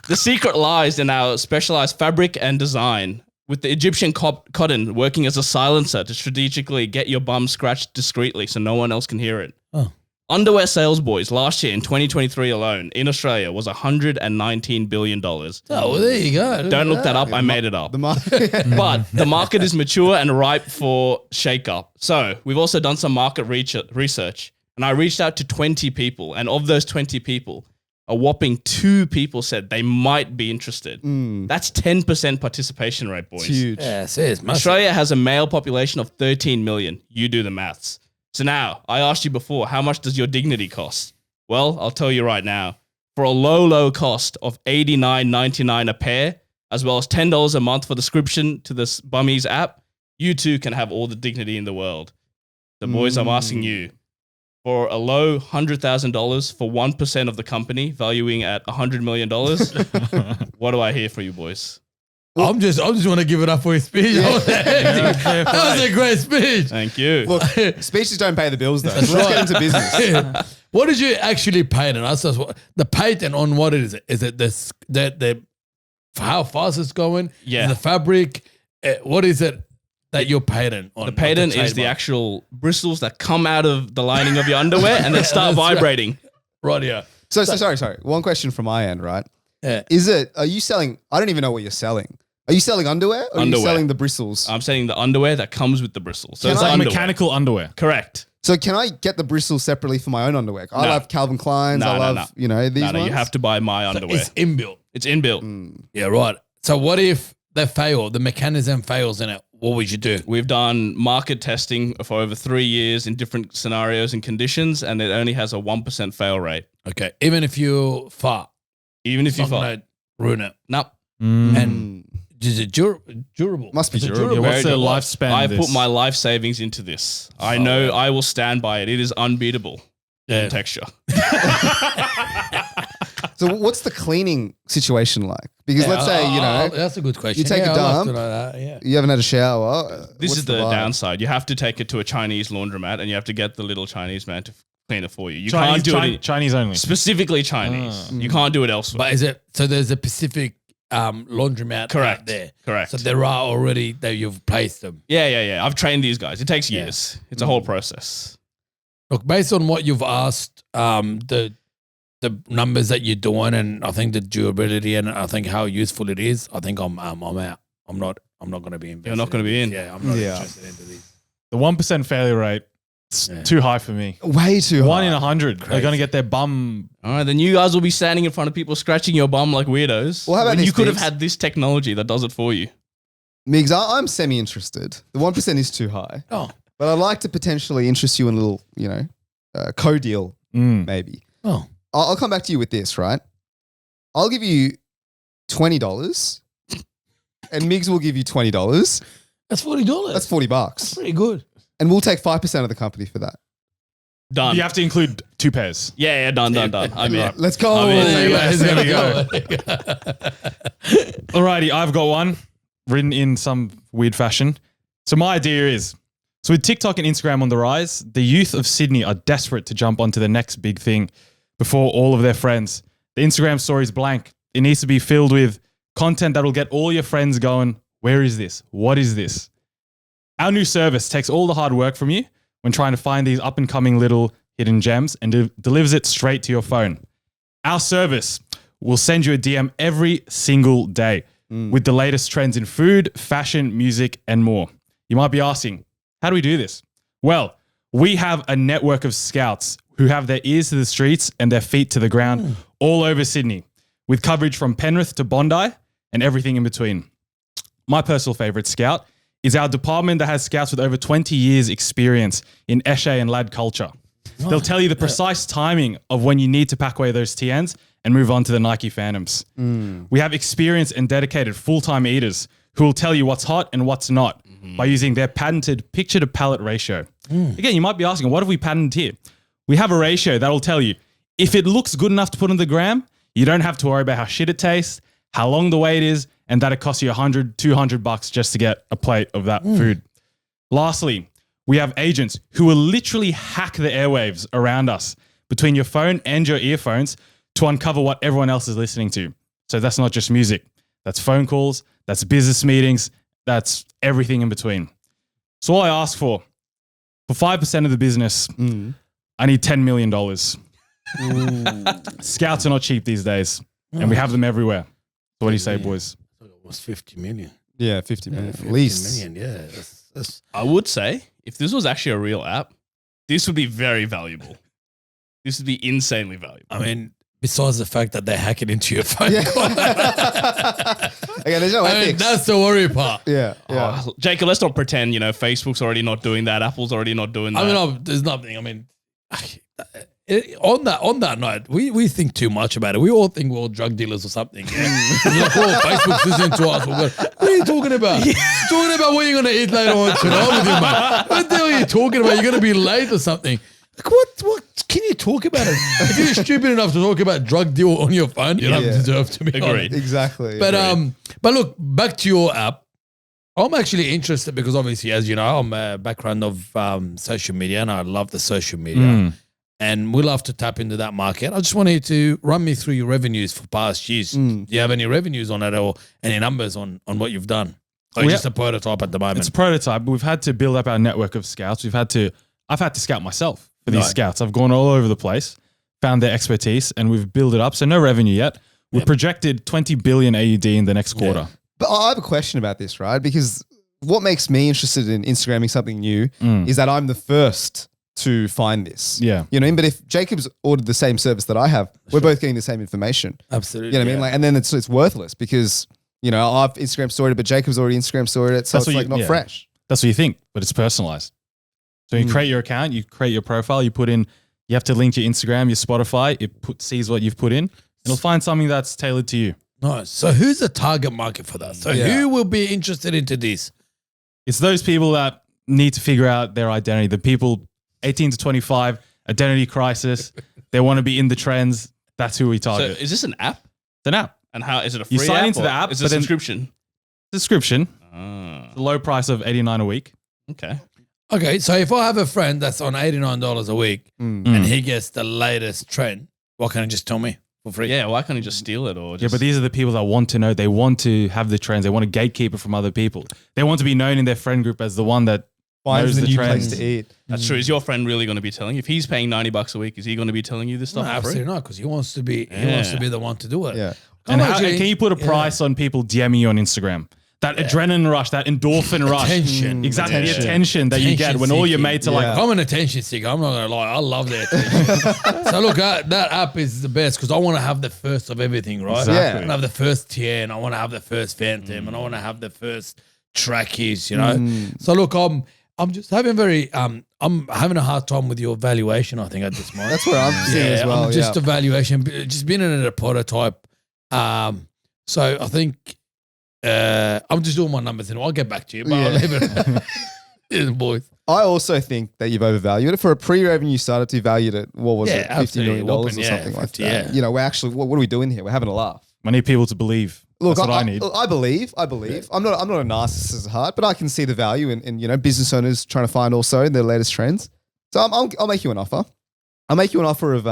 The secret lies in our specialized fabric and design, with the Egyptian cotton working as a silencer to strategically get your bum scratched discreetly so no one else can hear it. Oh. Underwear sales, boys, last year in 2023 alone in Australia was $119 billion. Oh, well, there you go. Don't look that up. I made it up. The market. But the market is mature and ripe for shake-up. So we've also done some market research, and I reached out to 20 people, and of those 20 people, a whopping 2 people said they might be interested. That's 10% participation rate, boys. It's huge. Yeah, it is massive. Australia has a male population of 13 million. You do the maths. So now, I asked you before, how much does your dignity cost? Well, I'll tell you right now. For a low cost of $89.99 a pair, as well as $10 a month for the subscription to this Bummies app, you too can have all the dignity in the world. So boys, I'm asking you, for a low $100,000 for 1% of the company, valuing at $100 million, what do I hear for you boys? I'm just want to give it up for his speech. That was a great speech. Thank you. Look, speeches don't pay the bills though. So let's get into business. What did you actually patent? That's what the patent on what it is. Is it the how fast it's going? Yeah. Is it the fabric? What is it that you're patent on? The patent is the actual bristles that come out of the lining of your underwear and then start vibrating. Right, yeah. So sorry. One question from my end, right? Yeah. Are you selling, I don't even know what you're selling. Are you selling underwear or are you selling the bristles? I'm saying the underwear that comes with the bristles. So Can it's I- underwear. Mechanical underwear. Correct. So can I get the bristles separately for my own underwear? I No. love Calvin Klein's. I love, these No, ones. you have to buy my underwear. It's inbuilt. It's inbuilt. Yeah, right. So what if they fail? The mechanism fails in it. What would you do? We've done market testing for over 3 years in different scenarios and conditions, and it only has a 1% fail rate. Okay, even if you fart, Even if you it's not fall. gonna ruin it. No. And is it durable? Must be Is it durable. Yeah, what's Very the durable. lifespan? I of put this? my life savings into this. I know I will stand by it. It is unbeatable Yeah. in texture. So what's the cleaning situation like? Because let's say, that's a good question. you take a I'd like to dump. know that, yeah. you haven't had a shower. This what's is the vibe? downside. You have to take it to a Chinese laundromat and you have to get the little Chinese man to clean it for you. You Chinese, can't do it Chinese only. specifically Chinese. You can't do it elsewhere. But is it so? There's a Pacific laundromat Correct. out there. Correct. So there are already that you've placed them. Yeah. I've trained these guys. It takes years. It's a whole process. Look, based on what you've asked, the numbers that you're doing, and I think the durability, and I think how useful it is, I think I'm out. I'm not going to be invested. You're not gonna be in? Yeah, I'm not Yeah. interested into these. The 1% failure rate, it's too high for me. Way too 1 high. in 100. They're going to get their bum. All right, then you guys will be standing in front of people scratching your bum like weirdos. Well, how about when this, you could have Migs? had this technology that does it for you. Migs, I'm semi-interested. The 1% is too high. Oh, But I'd like to potentially interest you in a little, co-deal maybe. oh, I'll come back to you with this, right? I'll give you $20 and Migs will give you $20. That's $40. That's $40. pretty good. And we'll take 5% of the company for that. Done. You have to include 2 pairs. Yeah, done. I'm in. Let's go. I'm in. There we go. Alrighty, I've got one written in some weird fashion. So my idea is, so with TikTok and Instagram on the rise, the youth of Sydney are desperate to jump onto the next big thing before all of their friends. The Instagram story is blank. It needs to be filled with content that will get all your friends going, where is this? What is this? Our new service takes all the hard work from you when trying to find these up-and-coming little hidden gems and delivers it straight to your phone. Our service will send you a DM every single day with the latest trends in food, fashion, music, and more. You might be asking, how do we do this? Well, we have a network of scouts who have their ears to the streets and their feet to the ground all over Sydney, with coverage from Penrith to Bondi and everything in between. My personal favorite scout is our department that has scouts with over 20 years experience in Eshe and lad culture. They'll tell you the precise timing of when you need to pack away those TNs and move on to the Nike Phantoms. We have experienced and dedicated full-time eaters who will tell you what's hot and what's not by using their patented picture-to-palate ratio. Again, you might be asking, what have we patented here? We have a ratio that will tell you if it looks good enough to put on the gram, you don't have to worry about how shit it tastes, how long the wait is, and that it costs you $100, $200 just to get a plate of that food. Lastly, we have agents who will literally hack the airwaves around us between your phone and your earphones to uncover what everyone else is listening to. So that's not just music. That's phone calls. That's business meetings. That's everything in between. So all I ask for 5% of the business, I need $10 million. Scouts are not cheap these days, and we have them everywhere. So what do you say, boys? It was 50 million. Yeah, 50 million. 50 At least. million, yeah. That's I would say if this was actually a real app, this would be very valuable. This would be insanely valuable. I mean, besides the fact that they hack it into your phone. Again, there's no I mean, ethics. that's the worry part. Yeah. Jacob, let's not pretend, Facebook's already not doing that. Apple's already not doing that. I mean, there's nothing. I mean, on that note, we think too much about it. We all think we're all drug dealers or something. Yeah? Like, oh, Facebook's listening to us. What are you talking about? Talking about what you're going to eat later on tonight with you, mate. What the hell are you talking about? You're going to be late or something. Like, what can you talk about it? If you're stupid enough to talk about drug deal on your phone, you don't deserve to be Agreed. on it. Exactly. But look, back to your app. I'm actually interested because obviously, as you know, I'm a background of social media and I love the social media. And we love to tap into that market. I just want you to run me through your revenues for past years. Do you have any revenues on it or any numbers on what you've done? Or just a prototype at the moment? It's a prototype, but we've had to build up our network of scouts. I've had to scout myself for these scouts. I've gone all over the place, found their expertise, and we've built it up. So no revenue yet. We've projected 20 billion AUD in the next quarter. But I have a question about this, right? Because what makes me interested in Instagramming something new is that I'm the first to find this. Yeah. You know what I mean? But if Jacob's ordered the same service that I have, we're both getting the same information. Absolutely. You know what I mean? Like, and then it's worthless because, I've Instagram storied it, but Jacob's already Instagram storied it. So That's it's what like not fresh. That's what you think, but it's personalized. So you create your account, you create your profile, you have to link your Instagram, your Spotify, it sees what you've put in, and it'll find something that's tailored to you. Nice. So who's the target market for that? So who will be interested into this? It's those people that need to figure out their identity, the people 18 to 25, identity crisis, they want to be in the trends. That's who we target. So is this an app? It's an app. And how is it a free You sign app into or the app, is it a but then- subscription? Subscription, the low price of $89 a week. Okay. Okay, so if I have a friend that's on $89 a week and he gets the latest trend, what can he just tell me for free? Yeah, why can't you just steal it or Yeah, just but these are the people that want to know. They want to have the trends. They want to gatekeep it from other people. They want to be known in their friend group as the one that Finds knows the new trends. place to eat. That's true. Is your friend really going to be telling you? If he's paying $90 a week, is he going to be telling you this No, stuff for absolutely free? not, because he wants to be the one to do it. Yeah. And, I'm and actually- can you put a price on people DMing you on Instagram? That adrenaline rush, that endorphin rush. Attention. Exactly. The attention that you get when all your Attention mates are like, I'm an attention seeker. I'm not going to lie. I love the attention. So look, that app is the best because I want to have the first of everything, right? Exactly. I want to have the first tier and I want to have the first Phantom and I want to have the first trackies, So look, I'm just having I'm having a hard time with your valuation, I think, at this moment. That's where I'm seeing as well. Just a valuation, just being in a prototype. So I think I'm just doing my numbers and I'll get back to you. But I'll leave it. Yeah, boys. I also think that you've overvalued it. For a pre-revenue startup, you valued it, what was it, $50 million or something like that. Yeah. You know, we're actually, what are we doing here? We're having a laugh. I need people to believe. Look, That's what I need. I believe. I'm not a narcissist at heart, but I can see the value in you know, business owners trying to find also their latest trends. So I'll make you an offer. I'll make you an offer of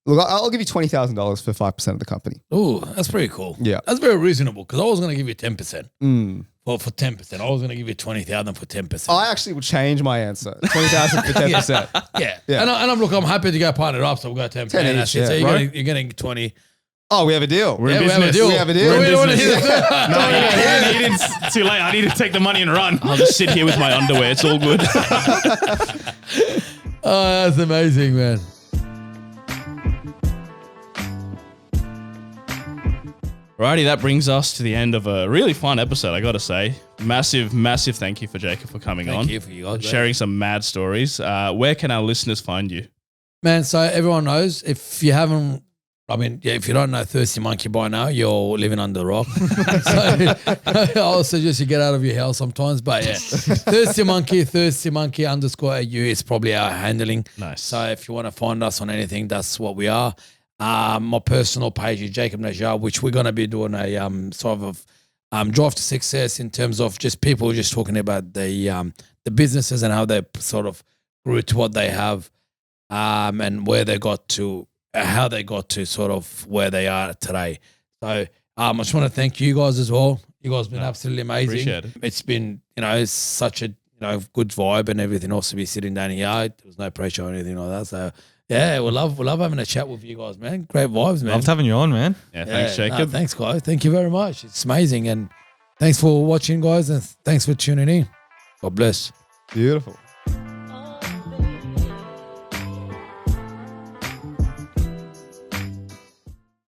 look, I'll give you $20,000 for 5% of the company. Oh, that's pretty cool. Yeah. That's very reasonable because I was going to give you 10%. Mm. Well, for 10%. I was going to give you 20,000 for 10%. I actually would change my answer. 20,000 for 10%. Yeah. Yeah. And I'm happy to go partner up, so we'll go 10%. 10 each, That's it. yeah. So Right. you're getting 20. Oh, we have a deal. We're in Yeah, we have a business. deal. We have a deal. We don't want to business. hear that. No, it's too late. I need to take the money and run. I'll just sit here with my underwear. It's all good. Oh, that's amazing, man. Righty, that brings us to the end of a really fun episode, I got to say. Massive, massive thank you for Jacob for coming on. Thank you for you guys. Sharing some mad stories. Where can our listeners find you? Man, so everyone knows, if you haven't, I mean, yeah, if you don't know Thirsty Monkey by now, you're living under a rock. So I'll suggest you get out of your house sometimes. But yeah, Thirsty Monkey _AU is probably our handling. Nice. So if you want to find us on anything, that's what we are. My personal page is Jacob Najjar, which we're going to be doing a sort of drive to success in terms of just people just talking about the businesses and how they sort of grew to what they have, and where they got to, how they got to sort of where they are today. So I just want to thank you guys as well. You guys have been absolutely amazing. Appreciate it. It's been, it's such a good vibe and everything else to be sitting down here. There was no pressure or anything like that. So yeah, we love having a chat with you guys, man. Great vibes, man. Loved having you on, man. Yeah, thanks, No, Jacob. thanks, guys. Thank you very much. It's amazing. And thanks for watching, guys. And thanks for tuning in. God bless. Beautiful.